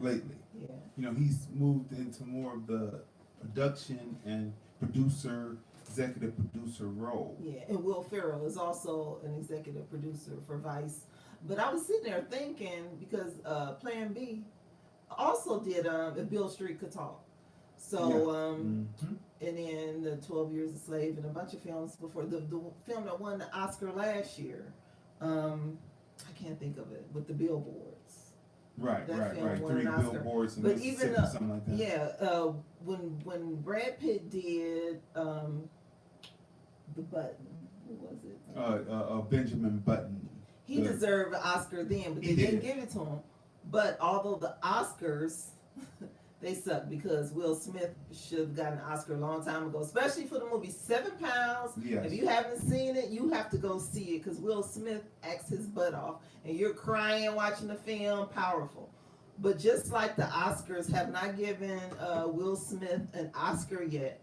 lately. Yeah, you know, he's moved into more of the production and executive producer role. Yeah, and Will Ferrell is also an executive producer for Vice. But I was sitting there thinking, because Plan B also did If Beal Street Could Talk. So, and then the 12 Years a Slave and a bunch of films before. The film that won the Oscar last year, I can't think of it, with the billboards. Right. 3 billboards and but Mississippi, even something like that. Yeah, when Brad Pitt did The Button, what was it? Benjamin Button. He deserved an Oscar then, but they didn't give it to him. But although the Oscars, they suck, because Will Smith should have gotten an Oscar a long time ago, especially for the movie 7 Pounds. Yes. If you haven't seen it, you have to go see it, because Will Smith acts his butt off, and you're crying watching the film. Powerful. But just like the Oscars have not given Will Smith an Oscar yet,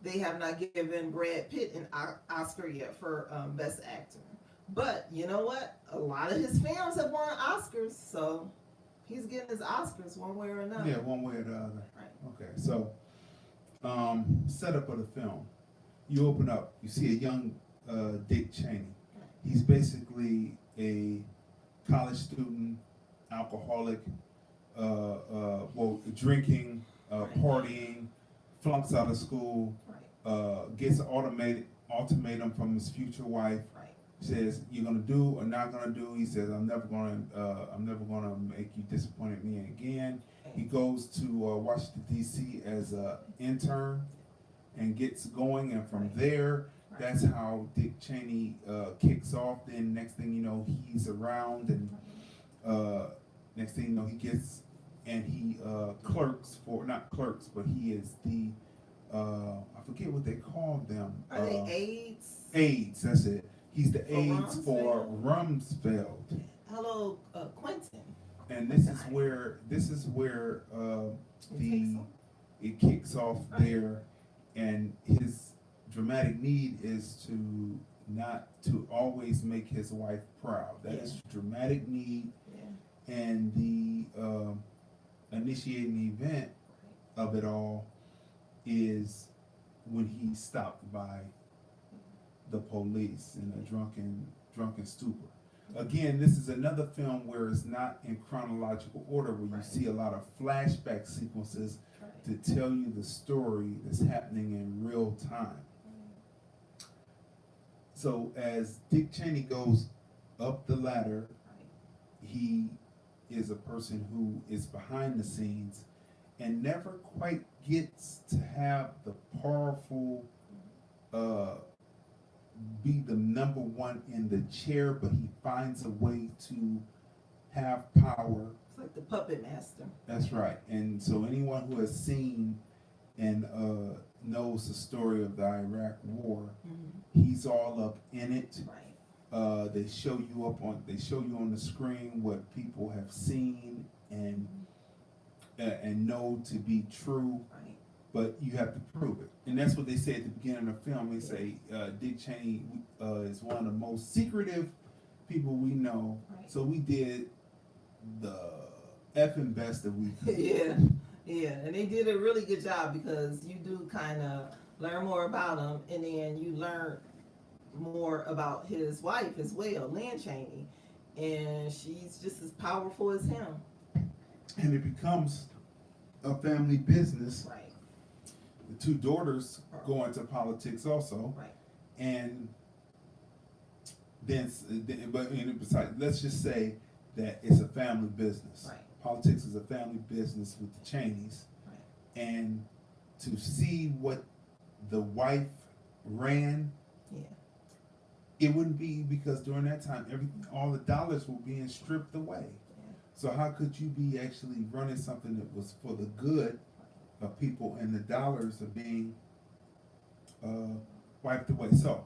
they have not given Brad Pitt an Oscar yet for Best Actor. But you know what? A lot of his films have won Oscars, so he's getting his Oscars one way or another. Yeah, one way or the other. Right. Okay, so setup of the film. You open up, you see a young Dick Cheney. He's basically a college student, alcoholic, drinking, partying, flunks out of school, gets an ultimatum from his future wife. Says, you're gonna do or not gonna do. He says, I'm never gonna make you disappoint me again. He goes to Washington D.C. as an intern and gets going, and from there, that's how Dick Cheney kicks off. Then next thing you know, he's around, and next thing you know, he clerks for, not clerks, but he is the I forget what they call them. Are they aides? Aides, that's it. He's the For aides for Rumsfeld. Hello, Quentin. And this is where it kicks off there, and his dramatic need is to not to always make his wife proud. That is dramatic need, and the initiating event of it all is when he's stopped by the police in a drunken stupor. Again, this is another film where it's not in chronological order, where you see a lot of flashback sequences to tell you the story that's happening in real time. So as Dick Cheney goes up the ladder. Right. He is a person who is behind the scenes and never quite gets to have the powerful, be the number one in the chair, but he finds a way to have power. It's like the puppet master. That's right. And so anyone who has seen and knows the story of the Iraq War, he's all up in it. Right. They show you on the screen what people have seen and know to be true. Right. But you have to prove it. And that's what they say at the beginning of the film. They say Dick Cheney is one of the most secretive people we know. Right. So we did the effing best that we could. Yeah, and they did a really good job because you do kind of learn more about him, and then you learn more about his wife as well, Layne Cheney, and she's just as powerful as him. And it becomes a family business. Right. The two daughters go into politics also. Right. And then, besides, let's just say that it's a family business. Right. Politics is a family business with the Cheneys. Right. And to see what the wife ran, it wouldn't be because during that time, all the dollars were being stripped away. Yeah. So how could you be actually running something that was for the good of people and the dollars are being wiped away? So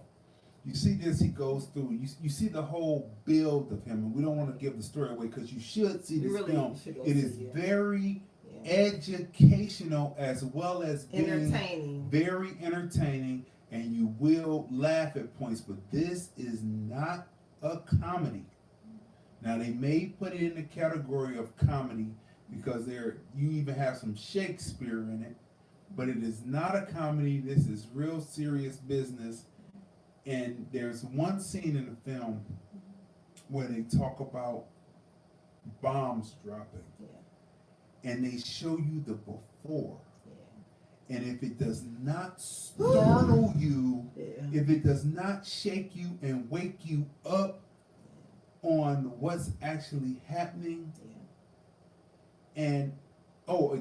you see this, he goes through, you see the whole build of him, and we don't want to give the story away because you should see this film. It is very educational as well as being entertaining. Very entertaining, and you will laugh at points, but this is not a comedy. Now they may put it in the category of comedy because you even have some Shakespeare in it, but it is not a comedy. This is real serious business. And there's one scene in the film where they talk about bombs dropping. Yeah. And they show you the before. Yeah. And if it does not startle you, if it does not shake you and wake you up on what's actually happening, and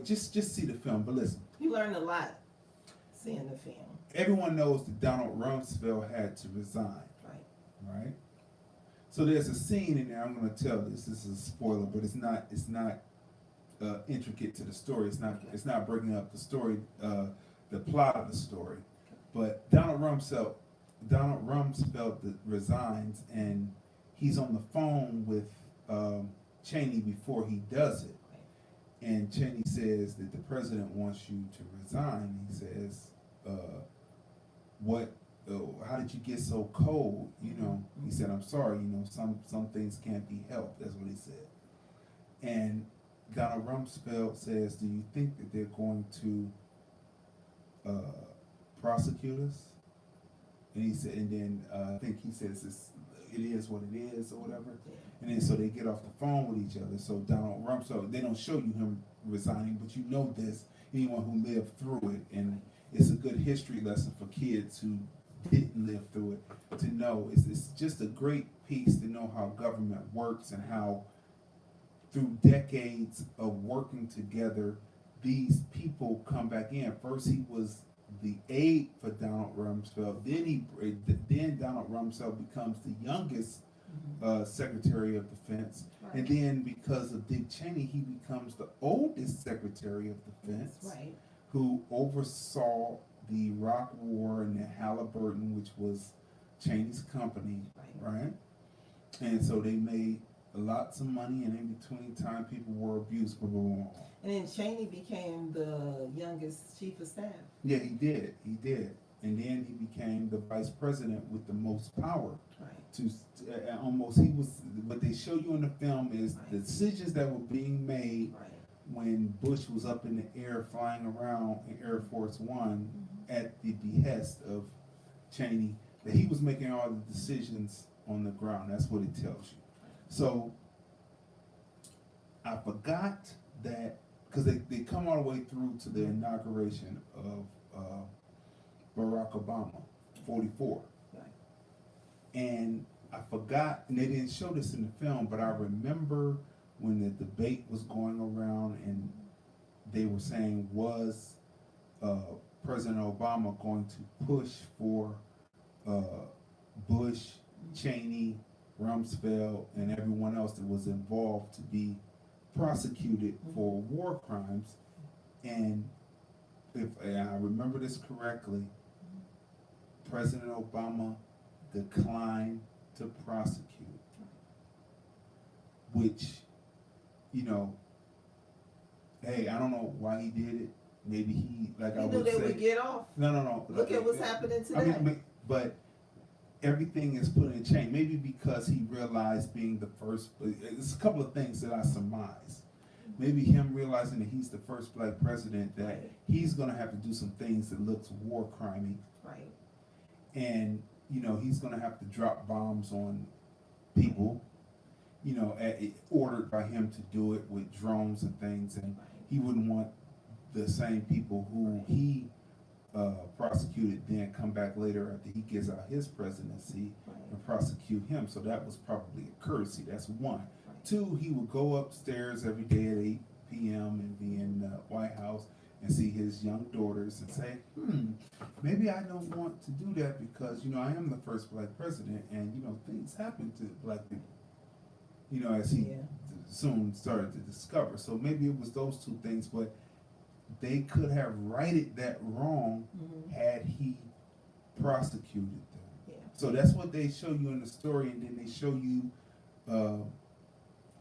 just see the film. But listen, you learn a lot seeing the film. Everyone knows that Donald Rumsfeld had to resign. Right? So there's a scene in there. I'm going to tell this. This is a spoiler, but it's not intricate to the story. It's not breaking up the story, the plot of the story. But Donald Rumsfeld resigns, and he's on the phone with Cheney before he does it. And Cheney says that the president wants you to resign. He says, how did you get so cold? He said, I'm sorry, some things can't be helped. That's what he said. And Donald Rumsfeld says, do you think that they're going to prosecute us? And he said, and then I think he says it is what it is or whatever. And then so they get off the phone with each other. So Donald Rumsfeld, they don't show you him resigning, but you know this, anyone who lived through it, and it's a good history lesson for kids who didn't live through it to know. It's just a great piece to know how government works and how through decades of working together, these people come back in. First he was the aide for Donald Rumsfeld, then Donald Rumsfeld becomes the youngest Secretary of Defense, and then because of Dick Cheney, he becomes the oldest Secretary of Defense, who oversaw the Iraq War and the Halliburton, which was Cheney's company, right? And so they made lots of money, and in between time, people were abused. And then Cheney became the youngest chief of staff. Yeah, he did. And then he became the vice president with the most power. What they show you in the film is the decisions that were being made when Bush was up in the air flying around in Air Force One at the behest of Cheney, that he was making all the decisions on the ground. That's what it tells you. So I forgot that, because they come all the way through to the inauguration of Barack Obama, 44. And I forgot, and they didn't show this in the film, but I remember when the debate was going around and they were saying, was President Obama going to push for Bush, Cheney, Rumsfeld, and everyone else that was involved to be prosecuted for war crimes? And if I remember this correctly, President Obama declined to prosecute, which, you know, hey, I don't know why he did it. Maybe he, like I would say, knew they would get off. No. Look at what's happening today. I mean, but everything is put in change. Maybe because he realized being the first. It's a couple of things that I surmise. Maybe him realizing that he's the first black president, that he's going to have to do some things that looks war crimey. Right. And, you know, he's going to have to drop bombs on people, you know, ordered by him to do it with drones and things. And he wouldn't want the same people who he prosecuted then come back later after he gets out his presidency and prosecute him. So that was probably a courtesy. That's one. Two, he would go upstairs every day at 8 p.m. and be in the White House and see his young daughters and say, maybe I don't want to do that because, you know, I am the first black president and, you know, things happen to black people, you know, as he soon started to discover. So maybe it was those two things, but they could have righted that wrong had he prosecuted them. Yeah. So that's what they show you in the story, and then they show you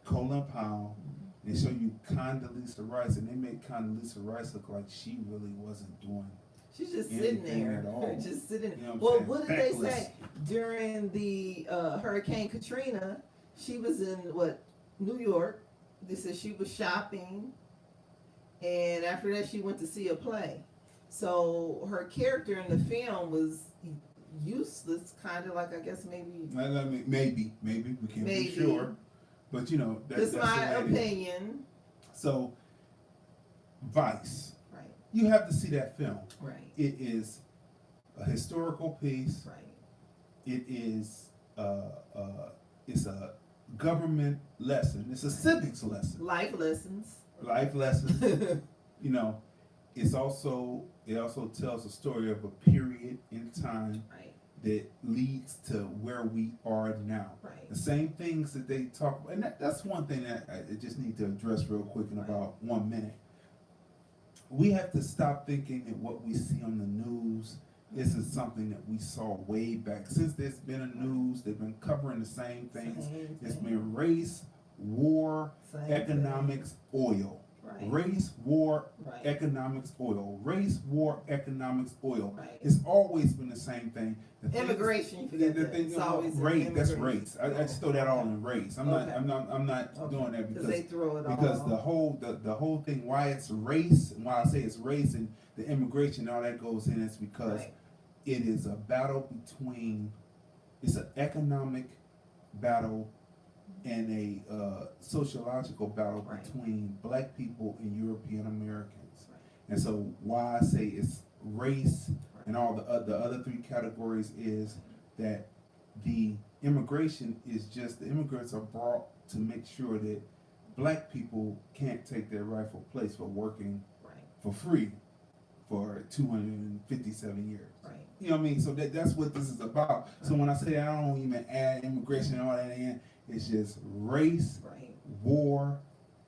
Colin Powell. They show you Condoleezza Rice, and they make Condoleezza Rice look like she really wasn't doing. She's just sitting there, at all. just sitting. You know what did they say during the Hurricane Katrina? She was in New York. They said she was shopping, and after that she went to see a play. So her character in the film was useless, kind of like, I guess maybe we can't be sure. But, you know, that's my opinion. So, Vice. Right. You have to see that film. Right. It is a historical piece. Right. It is it's a government lesson. It's a civics lesson. Life lessons. You know, it also tells a story of a period in time. Right. That leads to where we are now. Right. The same things that they talk about, and that's one thing that I just need to address real quick in about 1 minute. We have to stop thinking that what we see on the news isn't something that we saw way back. Since there's been a news, they've been covering the same things. It's been race, war, economics, oil. Right. Race, war, economics, oil. Race, war, economics, oil. Right. It's always been the same thing. Immigration, you forget that. It's always race. That's race. I just throw that all in race. I'm not doing that because they throw it all because the whole thing, why it's race and why I say it's race and the immigration, all that goes in, is because it is a battle between, it's an economic battle and a sociological battle between black people and European Americans. And so why I say it's race and all the other three categories is that the immigration is just, the immigrants are brought to make sure that black people can't take their rightful place for working for free for 257 years. Right. You know what I mean? So that's what this is about. So when I say I don't even add immigration and all that in, it's just race, war,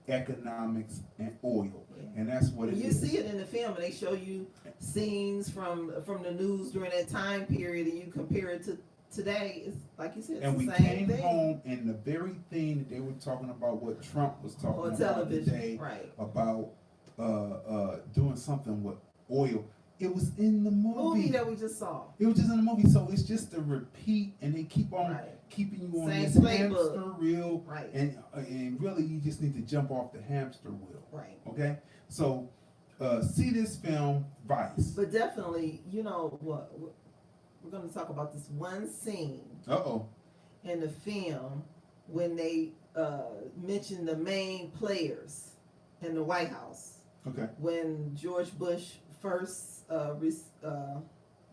economics, and oil. And that's what it is. You see it in the film, and they show you scenes from the news during that time period, and you compare it to today. It's like you said, it's the same thing. And we came home, and the very thing that they were talking about, what Trump was talking about today, about doing something with oil. It was in the movie that we just saw. It was just in the movie, so it's just a repeat, and they keep on keeping you on this hamster wheel, and really you just need to jump off the hamster wheel. Right. Okay. So, see this film, Vice. But definitely, you know what? We're going to talk about this one scene. In the film when they mention the main players in the White House. Okay. When George Bush first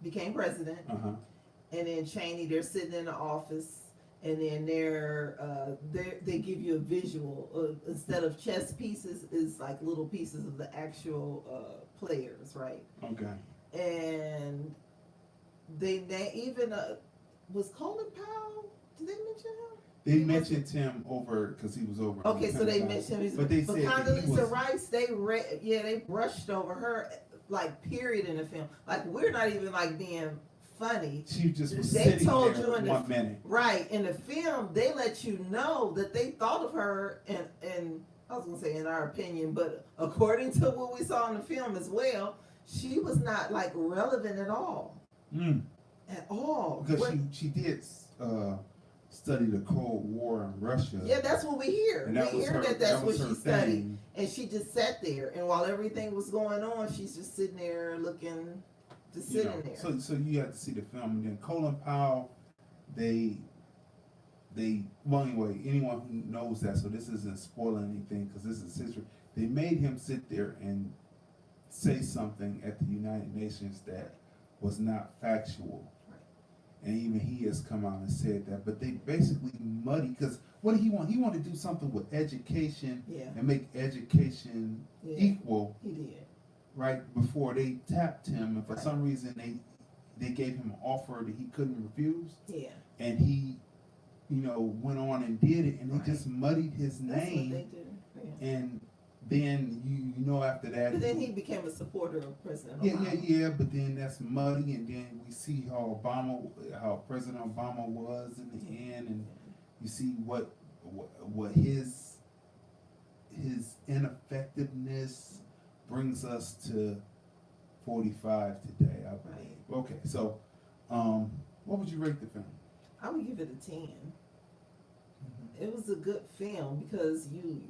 became president, and then Cheney, they're sitting in the office, and then they give you a visual. Instead of chess pieces, is like little pieces of the actual players, right? Okay. And even was Colin Powell? Did they mention him? They mentioned him over because he was over. Okay, so they mentioned him. But they said Condoleezza Rice, they brushed over her, like, period, in the film. Like, we're not even like being funny. She just was they sitting told there you in 1 minute. Right, in the film, they let you know that they thought of her, and I was gonna say in our opinion, but according to what we saw in the film as well, she was not like relevant at all. At all. Because she did study the Cold War in Russia. Yeah, that's what we hear. And we hear that's what she studied. thing. And she just sat there, and while everything was going on, she's just sitting there looking, just sitting there. So you have to see the film. And then Colin Powell, well, anyway, anyone who knows that, so this isn't spoiling anything because this is history. They made him sit there and say something at the United Nations that was not factual. And even he has come out and said that, but they basically muddy, because what did he want? He wanted to do something with education and make education equal. He did. Right before they tapped him, and for some reason they gave him an offer that he couldn't refuse. Yeah. And he, went on and did it, and they just muddied his name. That's what they did. Yeah. And then after that. But then he became a supporter of President Obama. Obama. Yeah. But then that's muddy, and then we see how President Obama was in the end, and you see what his ineffectiveness brings us to 45 today, I believe. Right. Okay, so what would you rate the film? I would give it a 10. It was a good film because you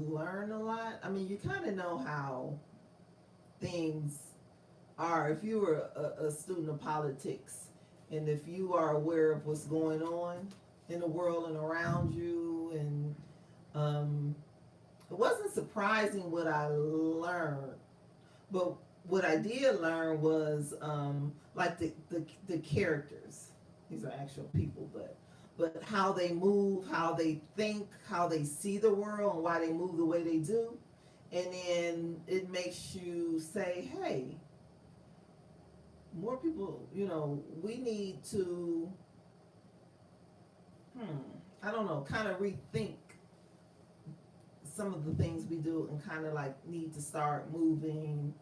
learn a lot. I mean, you kind of know how things are. If you were a student of politics, and if you are aware of what's going on in the world and around you, and it wasn't surprising what I learned, but what I did learn was like the characters. These are actual people, but how they move, how they think, how they see the world, and why they move the way they do. And then it makes you say, hey, more people, we need to, I don't know, kind of rethink some of the things we do, and kind of like need to start moving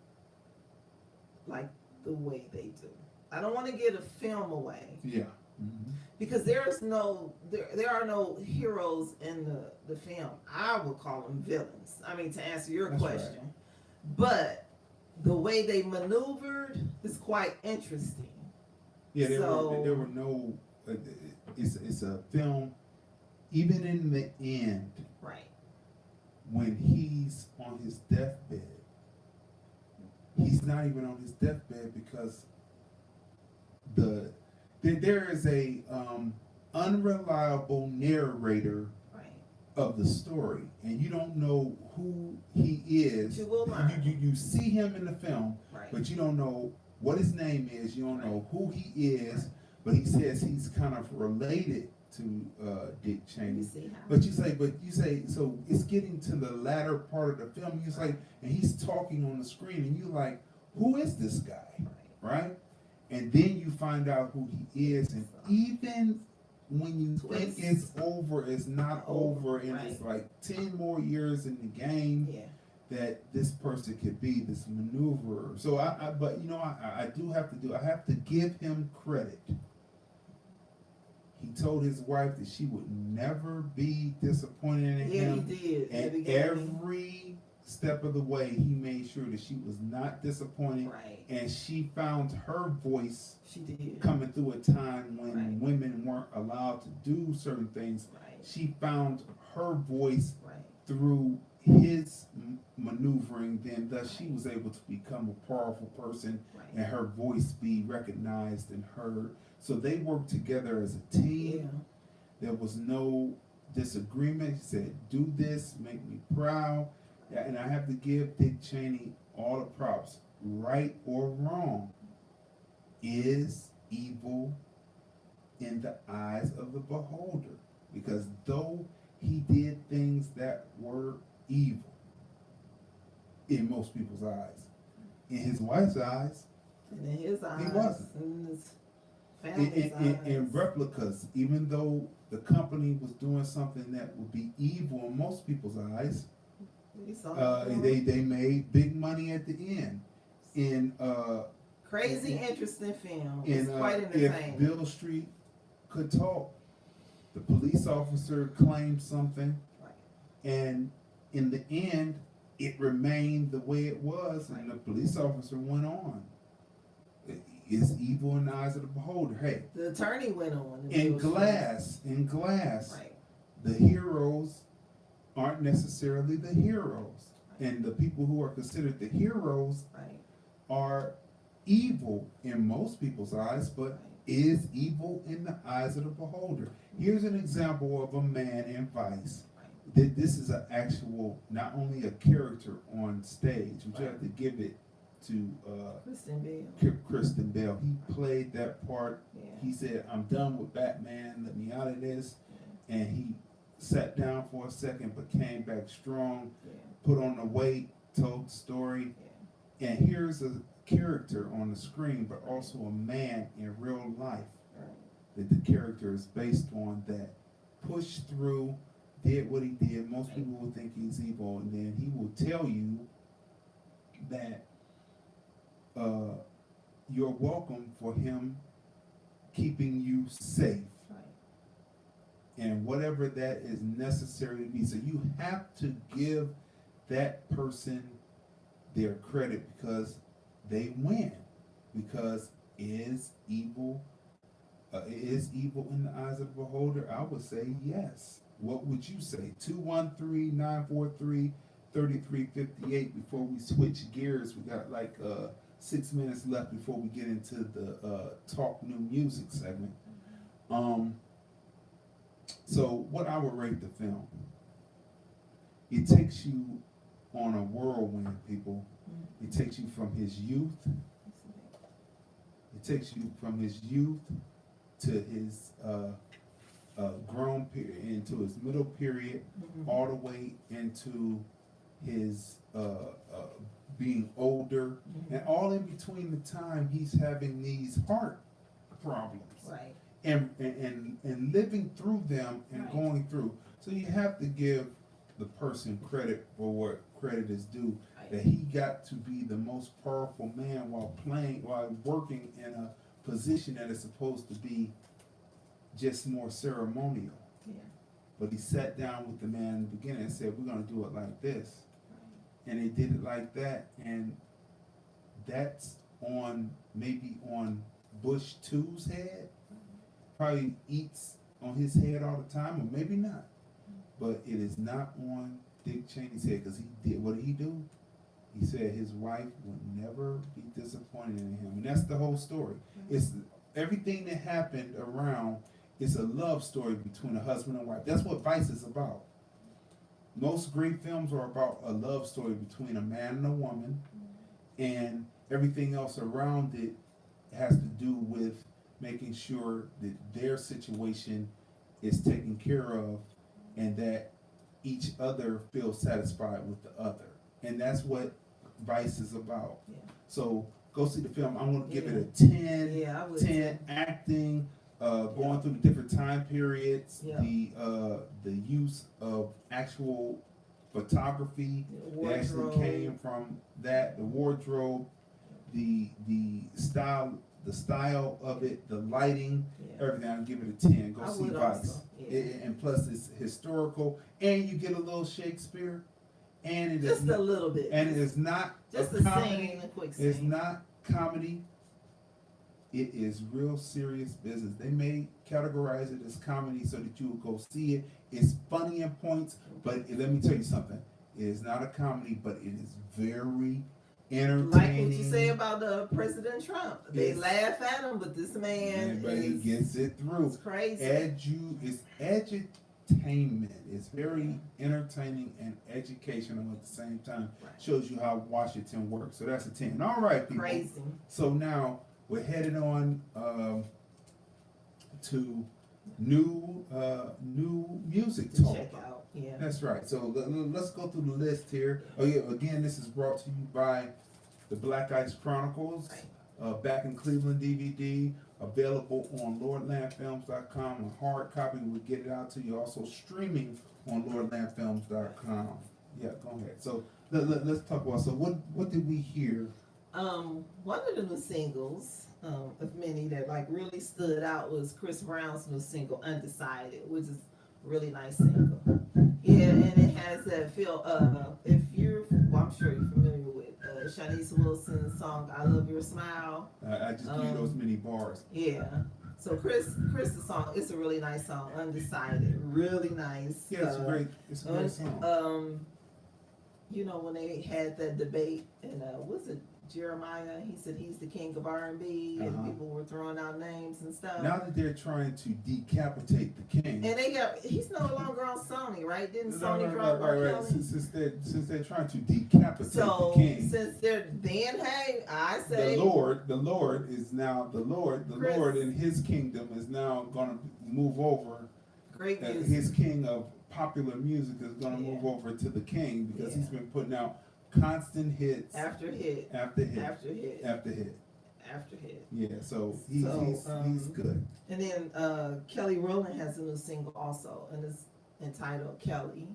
like the way they do. I don't want to give a film away. Yeah. Mm-hmm. Because there are no heroes in the film. I would call them villains. I mean, to answer your question. Right. But the way they maneuvered is quite interesting. Yeah, there were no. It's a film. Even in the end, right? When he's on his deathbed, he's not even on his deathbed because there is a unreliable narrator of the story, and you don't know who he is. You will learn. You see him in the film, but you don't know what his name is. You don't know who he is, but he says he's kind of related to Dick Cheney. But you say, so it's getting to the latter part of the film. You're like, and he's talking on the screen, and you're like, who is this guy, right? And then you find out who he is, and even when you think it's over, it's not over, and it's like 10 more years in the game that this person could be this maneuverer. So I have to give him credit. He told his wife that she would never be disappointed in him. Yeah, he did. And every step of the way, he made sure that she was not disappointed. Right. And she found her voice she did. Coming through a time when women weren't allowed to do certain things. Right. She found her voice through his maneuvering, then thus she was able to become a powerful person and her voice be recognized and heard. So they worked together as a team. Yeah. There was no disagreement. He said, do this, make me proud. Yeah, and I have to give Dick Cheney all the props. Right or wrong, is evil in the eyes of the beholder. because though he did things that were evil in most people's eyes, in his wife's eyes, And in his eyes, he wasn't. in his family's eyes. In Replicas, even though the company was doing something that would be evil in most people's eyes, they made big money at the end. In crazy, interesting film. In It's quite If entertaining. Beal Street Could Talk, the police officer claimed something, Right. and in the end, it remained the way it was, and the police officer went on. It's evil in the eyes of the beholder. Hey, The attorney went on. in Glass, Right. the heroes aren't necessarily the heroes, and the people who are considered the heroes Right. are evil in most people's eyes, but is evil in the eyes of the beholder. Here's an example of a man in Vice. This is an actual, not only a character on stage, which you have to give it to Kristen Bale. He played that part. Yeah. He said, "I'm done with Batman, let me out of this." And he sat down for a second, but came back strong, put on the weight, told the story. And here's a character on the screen, but also a man in real life that the character is based on, that pushed through, did what he did. Most people would think he's evil, and then he will tell you that you're welcome for him keeping you safe. And whatever that is necessary to be. So you have to give that person their credit, because they win. Because is evil in the eyes of the beholder? I would say yes. What would you say? 213-943-3358. Before we switch gears, we got like 6 minutes left before we get into the talk new music segment. So what I would rate the film, it takes you on a whirlwind, people. It takes you from his youth. It takes you from his youth to his grown period, into his middle period, all the way into his being older, and all in between the time he's having these heart problems. Right. And living through them and going through. So you have to give the person credit for what credit is due. That he got to be the most powerful man while working in a position that is supposed to be just more ceremonial. Yeah. But he sat down with the man in the beginning and said, "We're going to do it like this." And they did it like that, and that's maybe on Bush 2's head. Probably eats on his head all the time, or maybe not. But it is not on Dick Cheney's head, because he did, what did he do? He said his wife would never be disappointed in him. And that's the whole story. It's everything that happened around, it's a love story between a husband and wife. That's what Vice is about. Most great films are about a love story between a man and a woman, and everything else around it has to do with making sure that their situation is taken care of, and that each other feels satisfied with the other. And that's what Vice is about. Yeah. So go see the film. I'm going to give it a 10. Yeah, I would 10 acting, going through the different time periods, the use of actual photography that actually came from that, the wardrobe, the style of it, the lighting, everything. I'll give it a 10. Go see Vice. And plus it's historical, and you get a little Shakespeare, and it just is a little bit, and it is not just a comedy. It's not comedy. It is real serious business. They may categorize it as comedy so that you will go see it. It's funny in points, but let me tell you something. It is not a comedy, but it is very entertaining. Like what you say about President Trump. They laugh at him, but this man, but he gets it through. It's crazy. It's edutainment. It's very entertaining and educational at the same time. Right. Shows you how Washington works. So that's a 10. All right, people. Crazy. So now we're headed on to new music To talk. check out. Yeah. That's right. So let's go through the list here. Oh yeah, again, this is brought to you by the Black Ice Chronicles, Back in Cleveland DVD, available on lordlandfilms.com. A hard copy, we'll get it out to you. Also streaming on lordlandfilms.com. Yeah, go ahead. So let's talk about, so what did we hear? One of the new singles, of many that like really stood out was Chris Brown's new single, Undecided, which is a really nice single. Yeah, and it has that feel, if you're, well, I'm sure you're familiar with Shanice Wilson's song, I Love Your Smile. I just give you those many bars. Yeah. So Chris's song, it's a really nice song, Undecided, really nice. Yeah, it's a great song. You know, when they had that debate, and was it Jeremiah? He said he's the king of R&B, and people were throwing out names and stuff. Now that they're trying to decapitate the king, and he's no longer on Sony, right? Didn't Sony drop right. Since they're trying to decapitate the king, since they're then, hey, I say the Lord is now the Lord in His kingdom is now going to move over. Great music. His king of popular music is going to move over to the king because he's been putting out constant hits after hit after hit after hit after hit after hit. Yeah, so he's good. And then Kelly Rowland has a new single also, and it's entitled Kelly,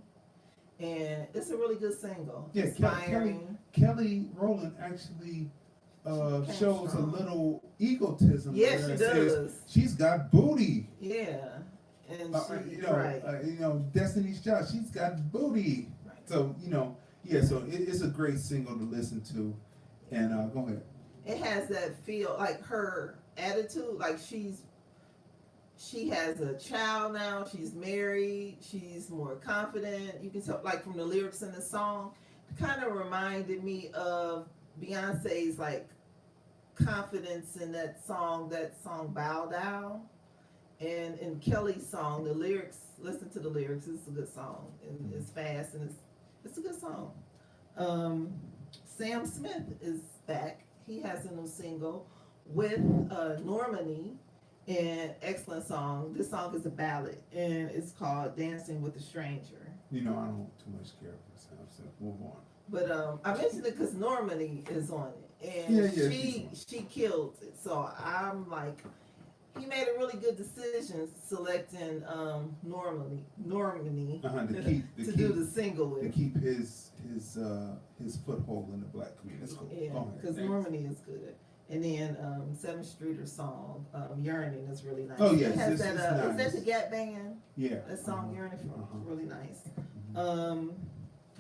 and it's a really good single. Yeah, inspiring. Kelly Rowland actually shows a little egotism. Yeah, she does. She's got booty. Yeah, and Destiny's Child. She's got booty. Right. So so it's a great single to listen to. And go ahead. It has that feel, like her attitude, like she has a child now, she's married, she's more confident. You can tell, like from the lyrics in the song, it kind of reminded me of Beyonce's like confidence in that song Bow Down. And in Kelly's song, the lyrics, listen to the lyrics, it's a good song. And it's fast and it's a good song. Sam Smith is back. He has a new single with Normani, and excellent song. This song is a ballad, and it's called Dancing with a Stranger. I don't too much care for Sam Smith. Move on. But I mentioned it because Normani is on it, and she killed it. So I'm like, he made a really good decision selecting Normani to do the single with. To keep his foothold in the black community. That's cool. Yeah, because Normani is good. And then 7th Streeter's song, Yearning, is really nice. Oh, yes. It has nice. Is that the Gap Band? Yeah. That song, Yearning, really nice.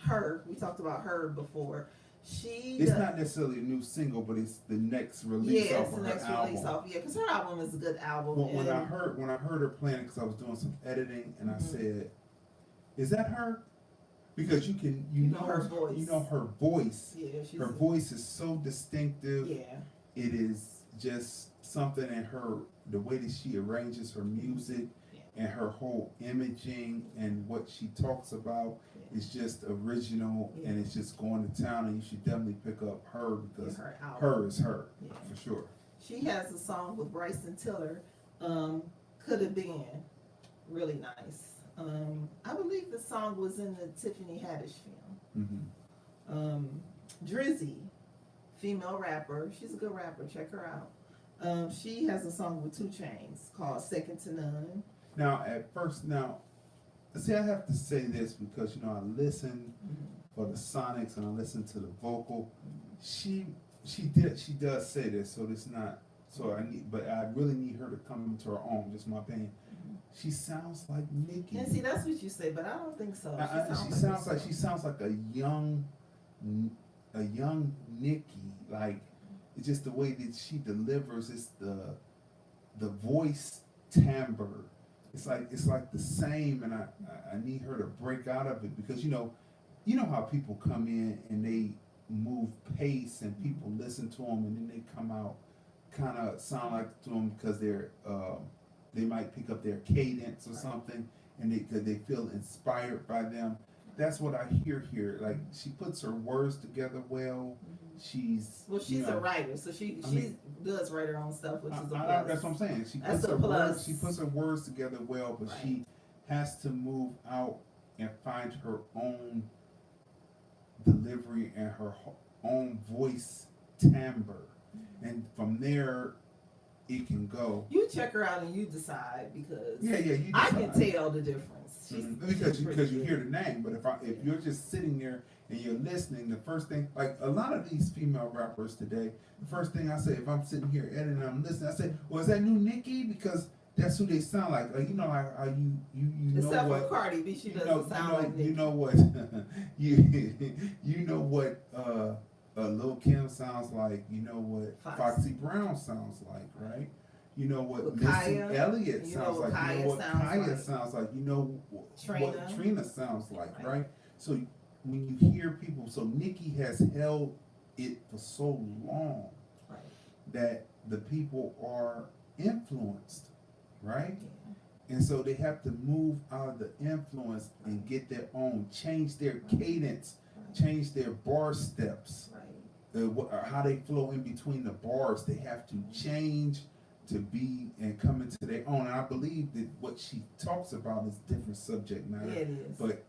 Her, we talked about her before. It's not necessarily a new single, but it's the next release off of her album. Because her album is a good album. Well, when I heard her playing it, because I was doing some editing, and I said, "Is that her?" Because you know her voice. You know her voice. Yeah, her voice is so distinctive. Yeah. It is just something in her, the way that she arranges her music and her whole imaging and what she talks about is just original and it's just going to town, and you should definitely pick up her because her is her for sure. She has a song with Bryson Tiller, Could Have Been, really nice. I believe the song was in the Tiffany Haddish film. Drizzy, female rapper, she's a good rapper, check her out. She has a song with 2 Chainz called Second to None. Now, I have to say this because I listen for the sonics and I listen to the vocal. She does say this, so it's not. But I really need her to come into her own. Just my opinion. She sounds like Nicki. And see, that's what you say, but I don't think so. She sounds like a young Nicki. Like it's just the way that she delivers. It's the voice timbre. It's like the same, and I need her to break out of it because you know how people come in and they move pace and people listen to them and then they come out kind of sound like to them because they might pick up their cadence or something and they feel inspired by them. That's what I hear here. Like she puts her words together well, she's she's a writer, so she does write her own stuff, which is a plus. That's what I'm saying. She puts her words together well, but she has to move out and find her own delivery and her own voice timbre, and from there it can go. You check her out and you decide, because you decide. I can tell the difference. Because you hear the name, but if you're just sitting there and you're listening, the first thing, like a lot of these female rappers today, the first thing I say if I'm sitting here editing and I'm listening, I say, well, is that new Nicki? Because that's who they sound like. You know how you know except what. For Cardi B, she doesn't sound like Nicki. You know what you know what Lil' Kim sounds like. You know what Foxy Brown sounds like, right? You know what Missy Elliott sounds like. You know what Kaya sounds like. You know what Trina sounds like, right? So when you hear people, so Nicki has held it for so long that the people are influenced, right? And so they have to move out of the influence and get their own, change their cadence, change their bar steps, how they flow in between the bars. They have to change to be and come into their own. And I believe that what she talks about is different subject matter. Yeah, it is. But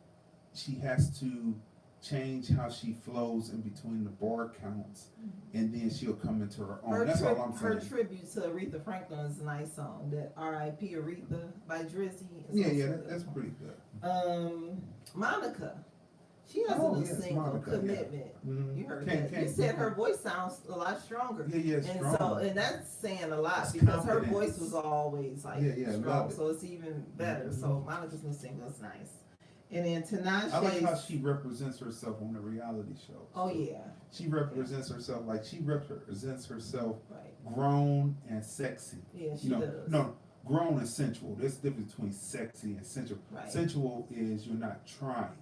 she has to change how she flows in between the bar counts, and then she'll come into her own. That's all I'm saying. Her tribute to Aretha Franklin is a nice song. That R.I.P. Aretha by Drizzy. That's pretty good. Monica. She has a new single, Commitment. You heard that. You said her voice sounds a lot stronger. And that's saying a lot, because her voice was always strong, so it's even better. So Monica's new single is nice. And then Tinashe. I like how she represents herself on the reality shows. Oh yeah. She represents herself grown and sexy. Yeah, she does. No, grown and sensual. There's a difference between sexy and sensual. Sensual is you're not trying.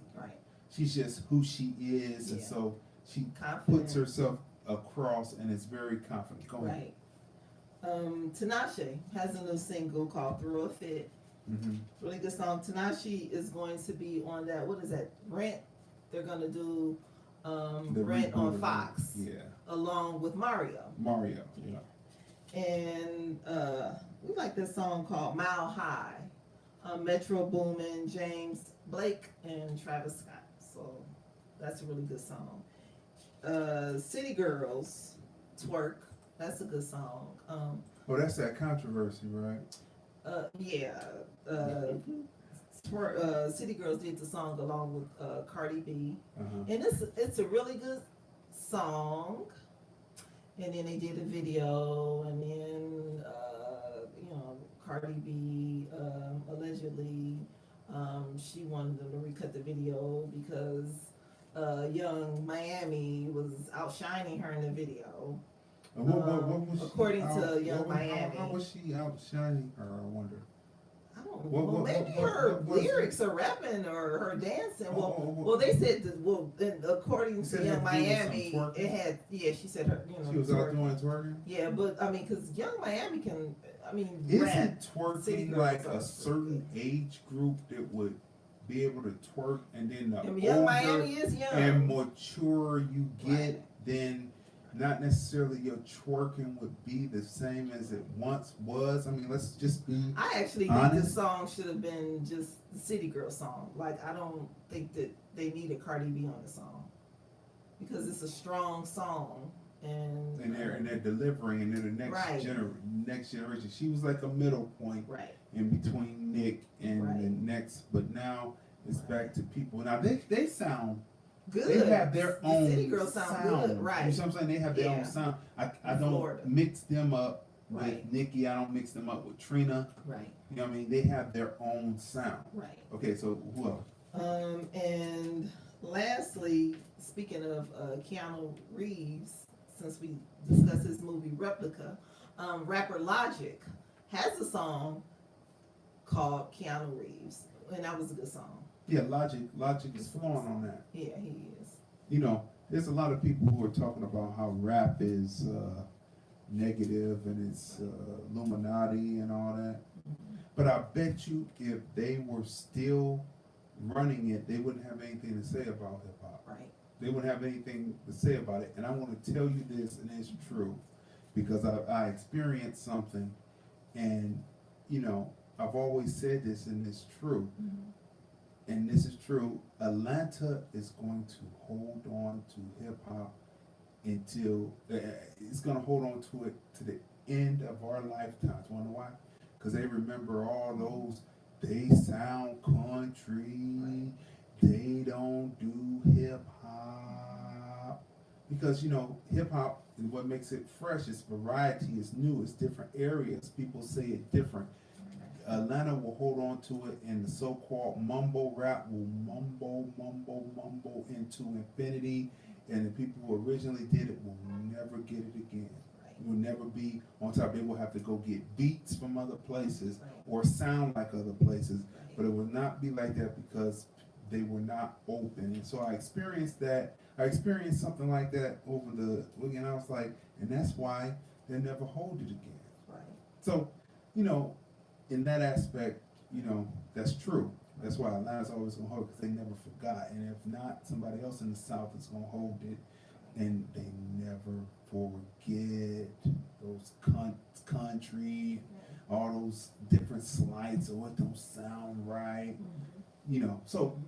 She's just who she is, and so she puts herself across and is very confident. Go ahead. Tinashe has a new single called Through a Fit. Really good song. Tinashe is going to be on that, what is that, Rent? They're going to do Rent on Fox, along with Mario. And we like this song called Mile High. Metro Boomin, James Blake, and Travis Scott. So that's a really good song. City Girls, Twerk. That's a good song. That's that controversy, right? City Girls did the song along with Cardi B, and it's a really good song. And then they did a video, and then Cardi B allegedly she wanted them to recut the video because Young Miami was outshining her in the video. What was according to Young Miami. How was she outshining her, I wonder? I don't know. Maybe her lyrics are rapping or her dancing. Well, they said that, according to Young Miami, it had, she said her, she was out doing twerking? Yeah, but, because Young Miami can, isn't twerking like a certain age group that would be able to twerk, and then the Young Miami is young and mature you get, then not necessarily your twerking would be the same as it once was. Let's just be I actually honest. think this song should have been just the City Girl song. Like, I don't think that they needed Cardi B on the song, because it's a strong song. And they're delivering, and they're the next generation. She was like a middle point in between Nick and the next, but now it's back to people. Now they sound good. They have their own City Girls sound good, right? You know what I'm saying? They have their own sound. I don't mix them up with Nicki. I don't mix them up with Trina. Right. You know what I mean? They have their own sound. Right. Okay, so who else? And lastly, speaking of Keanu Reeves, since we discussed his movie Replica, rapper Logic has a song called Keanu Reeves, and that was a good song. Yeah, Logic is flowing on that. Yeah, he is. There's a lot of people who are talking about how rap is negative and it's Illuminati and all that. But I bet you if they were still running it, they wouldn't have anything to say about hip hop. Right. They wouldn't have anything to say about it. And I want to tell you this, and it's true, because I experienced something, and you know, I've always said this, and it's true. And this is true. Atlanta is going to hold on to hip hop until it's going to hold on to it to the end of our lifetimes. Wonder why? Because they remember all those. They sound country. They don't do hip hop. Because you know, hip hop, and what makes it fresh is variety. It's new. It's different areas. People say it different. Atlanta will hold on to it, and the so-called mumble rap will mumble into infinity, and the people who originally did it will never get it again. It will never be on top. They will have to go get beats from other places or sound like other places, but it will not be like that because they were not open. And so I experienced that. I experienced something like that over the weekend. I was like, and that's why they never hold it again. So, you know, in that aspect, you know, that's true. That's why Atlanta's always going to hold it, because they never forgot. And if not, somebody else in the South is going to hold it. And they never forget those country, all those different slides of what don't sound right. You know, so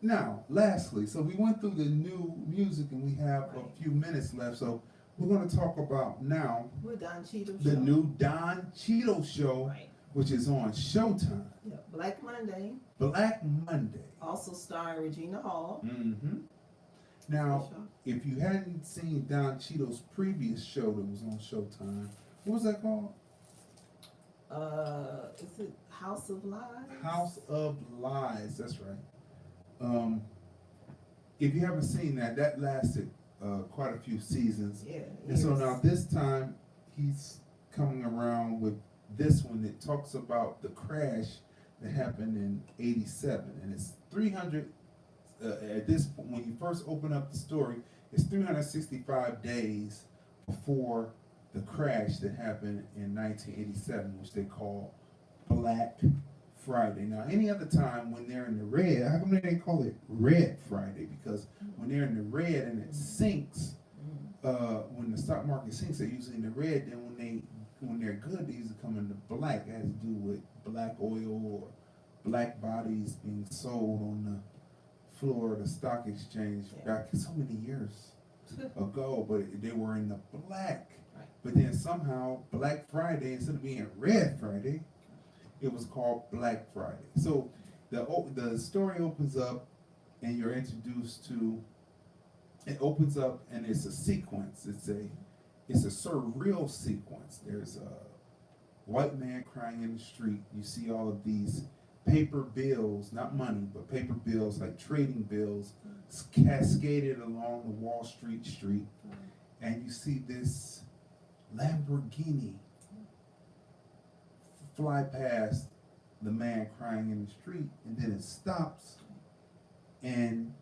now, lastly, so we went through the new music, and we have a few minutes left. So we're going to talk about now the new Don Cheadle show. Which is on Showtime. Yeah, Black Monday. Black Monday. Also starring Regina Hall. Now, if you hadn't seen Don Cheadle's previous show that was on Showtime, what was that called? Is it House of Lies? House of Lies, that's right. If you haven't seen that, that lasted quite a few seasons. Yeah. And so now this time, he's coming around with this one that talks about the crash that happened in '87, and it's 300. At this point, when you first open up the story, it's 365 days before the crash that happened in 1987, which they call Black Friday. Now, any other time when they're in the red, how come they didn't call it Red Friday? Because when they're in the red and it sinks, when the stock market sinks, they're usually in the red. Then when they're good, they usually come into black. It has to do with black oil or black bodies being sold on the floor of the stock exchange back so many years ago, but they were in the black. But then somehow Black Friday, instead of being Red Friday, it was called Black Friday. So the story opens up, and you're introduced to. It opens up, and it's a sequence. It's a surreal sequence. There's a white man crying in the street. You see all of these paper bills, not money, but paper bills, like trading bills, cascaded along the Wall Street street. And you see this Lamborghini fly past the man crying in the street, and then it stops, and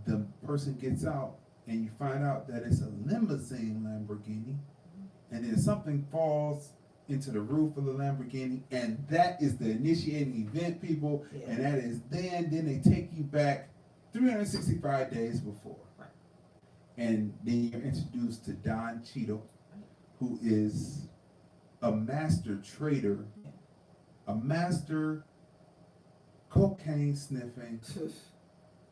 the person gets out, and you find out that it's a limousine Lamborghini, and then something falls into the roof of the Lamborghini, and that is the initiating event, people, and that is then they take you back 365 days before. And then you're introduced to Don Cheadle, who is a master trader, a master cocaine sniffing,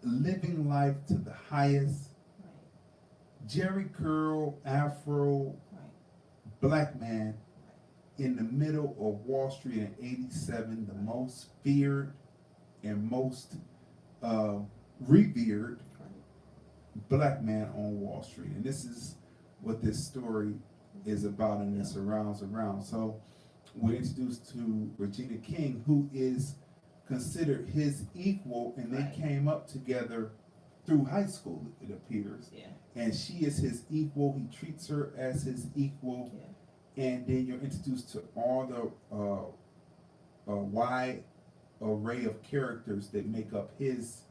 living life to the highest, Jerry curl, afro, black man in the middle of Wall Street in '87, the most feared and most revered black man on Wall Street. And this is what this story is about, and it surrounds around. So we're introduced to Regina King, who is considered his equal, and they came up together through high school, it appears. And she is his equal. He treats her as his equal. And then you're introduced to all the wide array of characters that make up his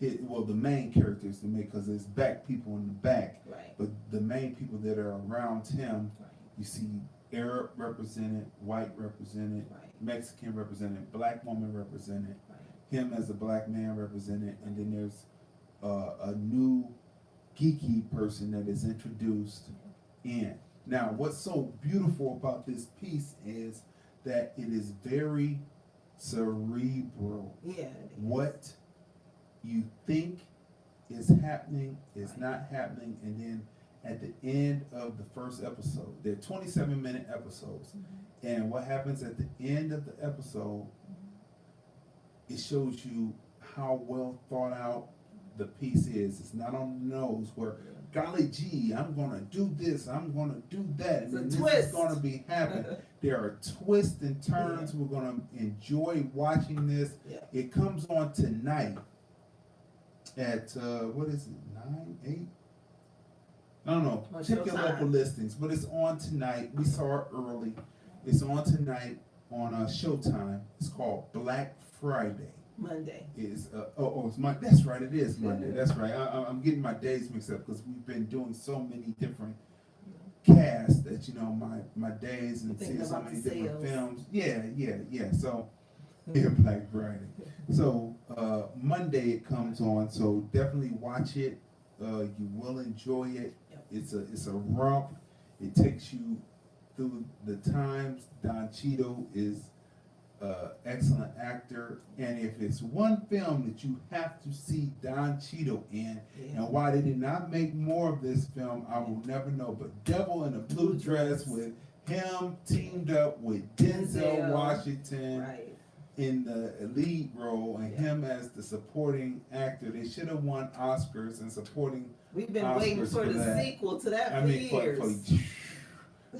the main characters that make, because there's black people in the back, but the main people that are around him, you see Arab represented, white represented, Mexican represented, black woman represented, him as a black man represented, and then there's a new geeky person that is introduced in. Now, what's so beautiful about this piece is that it is very cerebral. Yeah. What you think is happening is not happening, and then at the end of the first episode, they're 27-minute episodes, and what happens at the end of the episode, it shows you how well thought out the piece is. It's not on the nose where, golly gee, I'm gonna do this, I'm gonna do that, and then this is gonna be happening. There are twists and turns. We're gonna enjoy watching this. It comes on tonight at what is it, 9, 8? I don't know. Check your local listings, but it's on tonight. We saw it early. It's on tonight on Showtime. It's called Black Friday. Monday. It's it's Monday. That's right. It is Monday. That's right. I'm getting my days mixed up because we've been doing so many different casts that my days and seeing so many different films. Yeah. So Black Friday. So Monday it comes on. So definitely watch it. You will enjoy it. It's a romp. It takes you through the times. Don Cheadle is excellent actor, and if it's one film that you have to see Don Cheadle in, and why they did not make more of this film, I will never know. But Devil in a Blue Dress with him teamed up with Denzel Washington in the lead role, and him as the supporting actor. They should have won Oscars and supporting. We've been waiting for the sequel to that for years.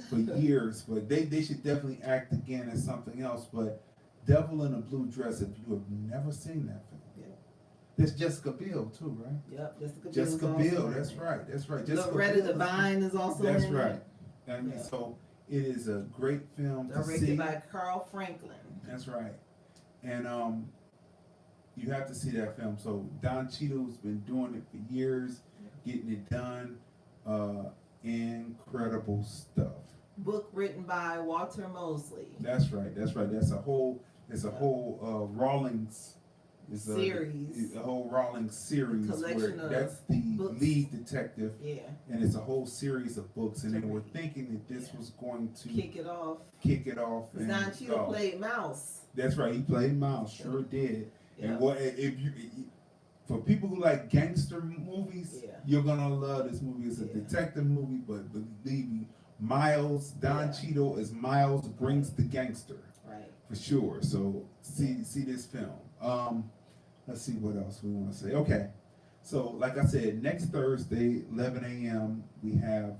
For years, but they should definitely act again as something else. But Devil in a Blue Dress, if you have never seen that film, there's Jessica Biel too, right? Yep, Jessica Biel. That's right. Jessica Loretta Devine is also that's in right. it. I mean, so it is a great film to see. Directed by Carl Franklin. That's right, and you have to see that film. So Don Cheadle's been doing it for years, getting it done. Incredible stuff. Book written by Walter Mosley. That's right. That's a whole Rawlings series. A whole Rawlings series Collection where that's the books. lead detective. Yeah. And it's a whole series of books, and they were thinking that this was going to kick it off. And Don Cheadle played Mouse. That's right. He played Mouse. Sure did. And what if you? For people who like gangster movies, you're gonna love this movie. It's a detective movie, but believe me, Don Cheadle as Miles brings the gangster, for sure. So see this film. Let's see what else we want to say. Okay, so like I said, next Thursday, 11 a.m. we have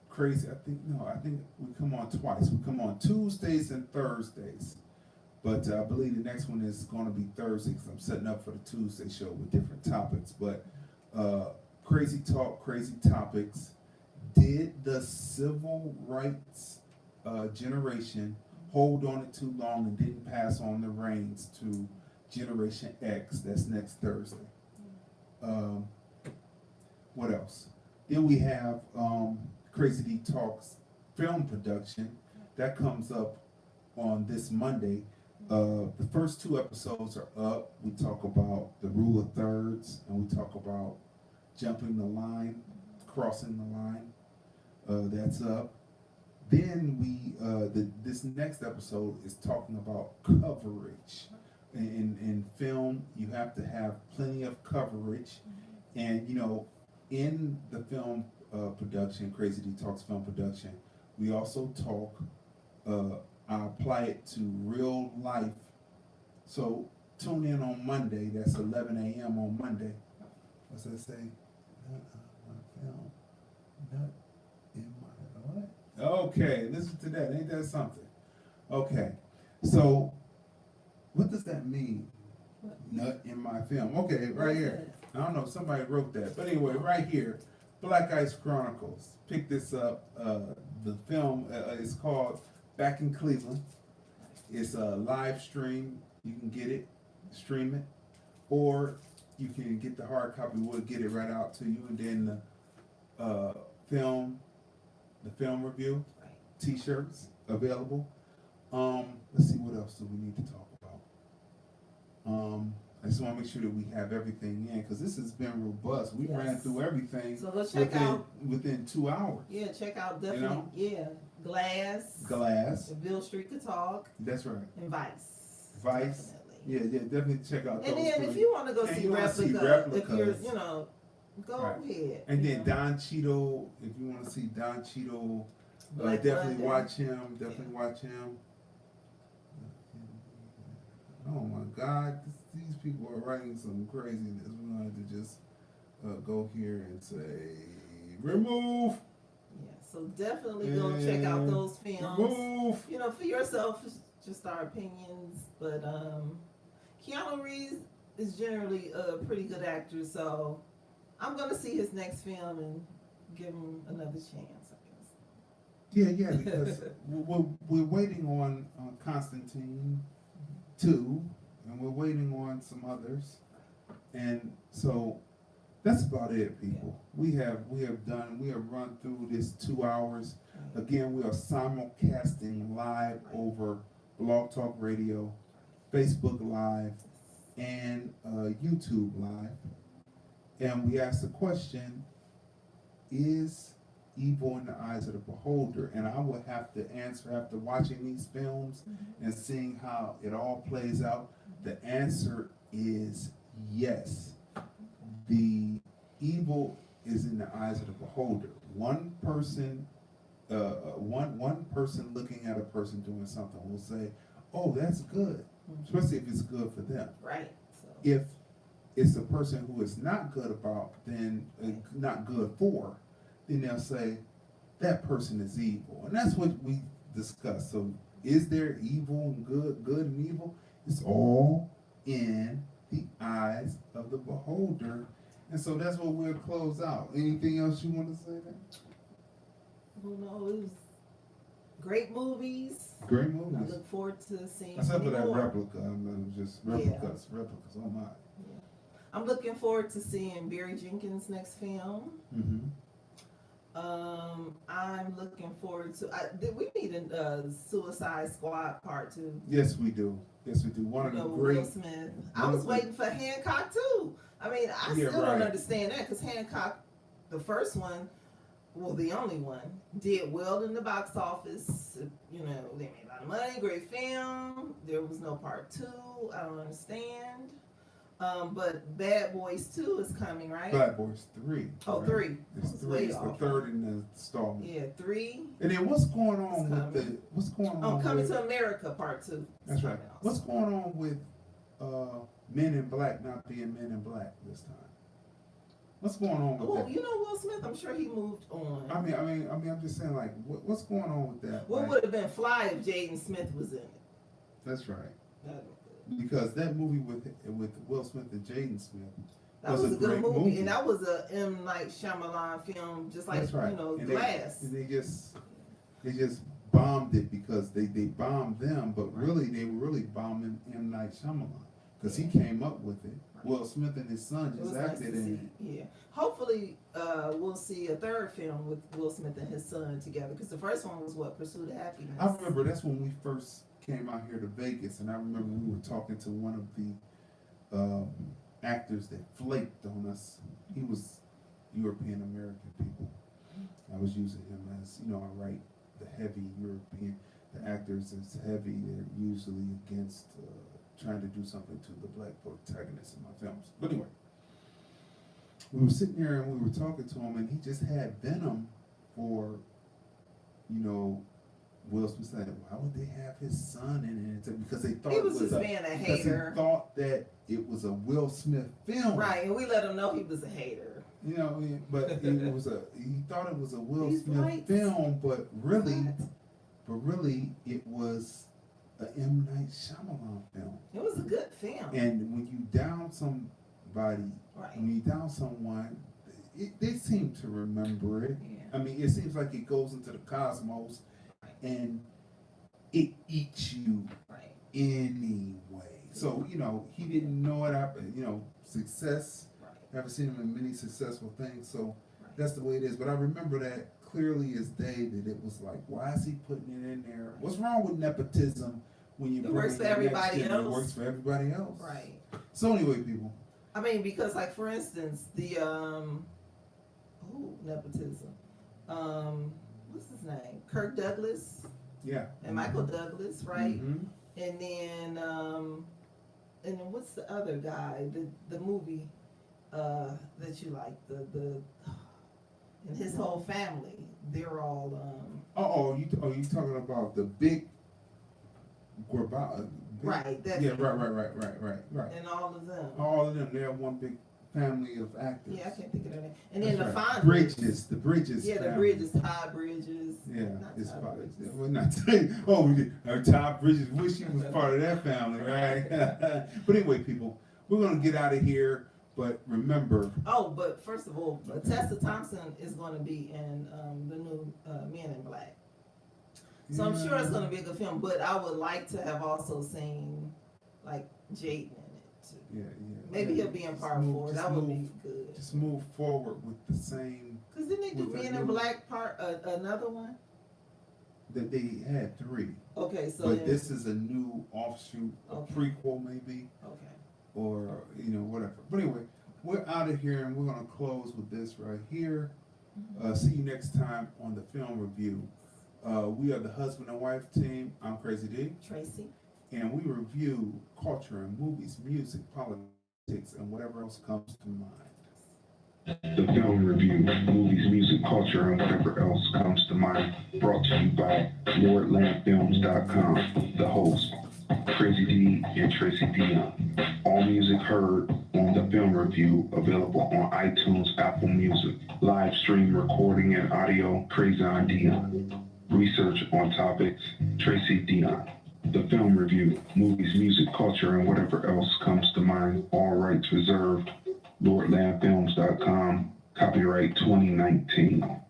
Crazy. I think we come on twice. We come on Tuesdays and Thursdays. But I believe the next one is going to be Thursday because I'm setting up for the Tuesday show with different topics. But Crazy Talk, Crazy Topics. Did the civil rights generation hold on it too long and didn't pass on the reins to Generation X? That's next Thursday. What else? Then we have Crazy D Talks film production. That comes up on this Monday. The first 2 episodes are up. We talk about the rule of thirds, and we talk about jumping the line, crossing the line. That's up. Then this next episode is talking about coverage. In film, you have to have plenty of coverage, and in the film production, Crazy D Talks film production, we also talk. I apply it to real life. So tune in on Monday. That's 11 a.m. on Monday. What's that say? Nut in my what? Okay, listen to that. Ain't that something? Okay, so what does that mean? Nut in my film. Okay, right here. I don't know. Somebody wrote that, but anyway, right here, Black Ice Chronicles. Pick this up. The film is called Back in Cleveland. It's a live stream. You can get it, stream it, or you can get the hard copy. We'll get it right out to you, and then the film review, T-shirts available. Let's see, what else do we need to talk about? I just want to make sure that we have everything in because this has been robust. We ran through everything. So let's check out within 2 hours. Yeah, check out definitely. Glass. Beal Street Could Talk. That's right. And Vice. Vice. Definitely. Yeah, definitely check out. And those then if you want to go see Replica, if you're, go ahead. And then Don Cheadle, if you want to see Don Cheadle, definitely watch him. Definitely watch him. Oh my God, these people are writing some craziness. We're going to have to just go here and say, remove. Yeah, so definitely go check out those films. Remove. For yourself, just our opinions. But Keanu Reeves is generally a pretty good actor, so I'm going to see his next film and give him another chance, I guess. Yeah, because we're waiting on Constantine 2, and we're waiting on some others, and so that's about it, people. We have run through this 2 hours. Again, we are simulcasting live over Blog Talk Radio, Facebook Live, and YouTube Live, and we asked the question: is evil in the eyes of the beholder? And I would have to answer after watching these films and seeing how it all plays out. The answer is yes. The evil is in the eyes of the beholder. One person looking at a person doing something will say, "Oh, that's good," especially if it's good for them. Right. So. If it's a person who is not good about, then not good for, then they'll say that person is evil, and that's what we discussed. So, is there evil and good and evil? It's all in the eyes of the beholder, and so that's what we'll close out. Anything else you want to say there? Well, no, it was great movies. Great movies. I look forward to seeing. Except for that more. replica. I'm just replicas. Oh my. Yeah. I'm looking forward to seeing Barry Jenkins' next film. Mm-hmm. I'm looking forward to. We need a Suicide Squad Part 2. Yes, we do. One of the great. Will Smith. I was waiting for Hancock too. I mean, I still don't understand that because Hancock, the first one, well, the only one, did well in the box office. They made a lot of money. Great film. There was no Part 2. I don't understand. But Bad Boys 2 is coming, right? Bad Boys 3. Oh, right? 3. It's 3. It's the third in the installment. Yeah, 3. And then what's going on Coming to America Part 2. That's right. What's going on with Men in Black not being Men in Black this time? What's going on with that? Will Smith, I'm sure he moved on. I mean, I'm just saying, like, what's going on with that? What would have been fly if Jaden Smith was in it? That's right. Because that movie with Will Smith and Jaden Smith was a good movie, and that was a M. Night Shyamalan film, just like and Glass. They just bombed it because they bombed them, but really they were really bombing M. Night Shyamalan because he came up with it. Will Smith and his son just acted in it. Yeah, hopefully we'll see a third film with Will Smith and his son together because the first one was Pursuit of Happiness. I remember that's when we first came out here to Vegas, and I remember we were talking to one of the actors that flaked on us. He was European American people. I was using him as, I write the heavy European. The actors is heavy. They're usually against trying to do something to the black protagonists in my films. But anyway, we were sitting there and we were talking to him, and he just had venom for, Will Smith said, why would they have his son in it? Because they thought he was just being a hater. He thought that it was a Will Smith film. Right, and we let him know he was a hater. But it was he thought it was a Will Smith film, but really it was a M. Night Shyamalan film. It was a good film. And when you down somebody, when you down someone, they seem to remember it. Yeah. I mean, it seems like it goes into the cosmos. And it eats you anyway. So, he didn't know it. Success. I've seen him in many successful things. So that's the way it is. But I remember that clearly as day that it was like, why is he putting it in there? What's wrong with nepotism when you It works for everybody else. It works for everybody else. Right. So anyway, people. I mean, because like for instance, the nepotism. What's his name? Kirk Douglas. Yeah. And Michael Douglas, right? Mm-hmm. And then what's the other guy? The movie that you like, the and his whole family. They're all you talking about the big Gurbala? Right. That yeah. Right. And all of them. All of them. They're one big family of actors. Yeah, I can't think of their name. And then That's the right. Fondas. The Bridges. Yeah, family. the Bridges, Todd Bridges. Yeah, Not it's Todd part. Bridges. We're not saying. Oh, we did. Todd Bridges. Wish he was part of that family, right? But anyway, people, we're gonna get out of here. But remember. Oh, but first of all, Tessa Thompson is going to be in the new Men in Black. So I'm sure it's going to be a good film. But I would like to have also seen like Jaden in it too. Yeah. Maybe he'll be in part 4. That would be good. Just move forward with the same. Because didn't they do Men in Black part another one? That they had 3. Okay, so but this is a new offshoot, a prequel maybe. Okay. Or whatever. But anyway, we're out of here and we're gonna close with this right here. See you next time on the film review. We are the husband and wife team. I'm Crazy Dee Tracey, and we review culture and movies, music, politics, and whatever else comes to mind. The Film Review, movies, music, culture, and whatever else comes to mind. Brought to you by LordlandFilms.com. The host, Crazy Dee and Tracey Dion. All music heard on the Film Review, available on iTunes, Apple Music. Live stream recording and audio, Crazy on Dion. Research on topics, Tracey Dion. The Film Review, movies, music, culture, and whatever else comes to mind. All rights reserved. LordlandFilms.com. Copyright 2019.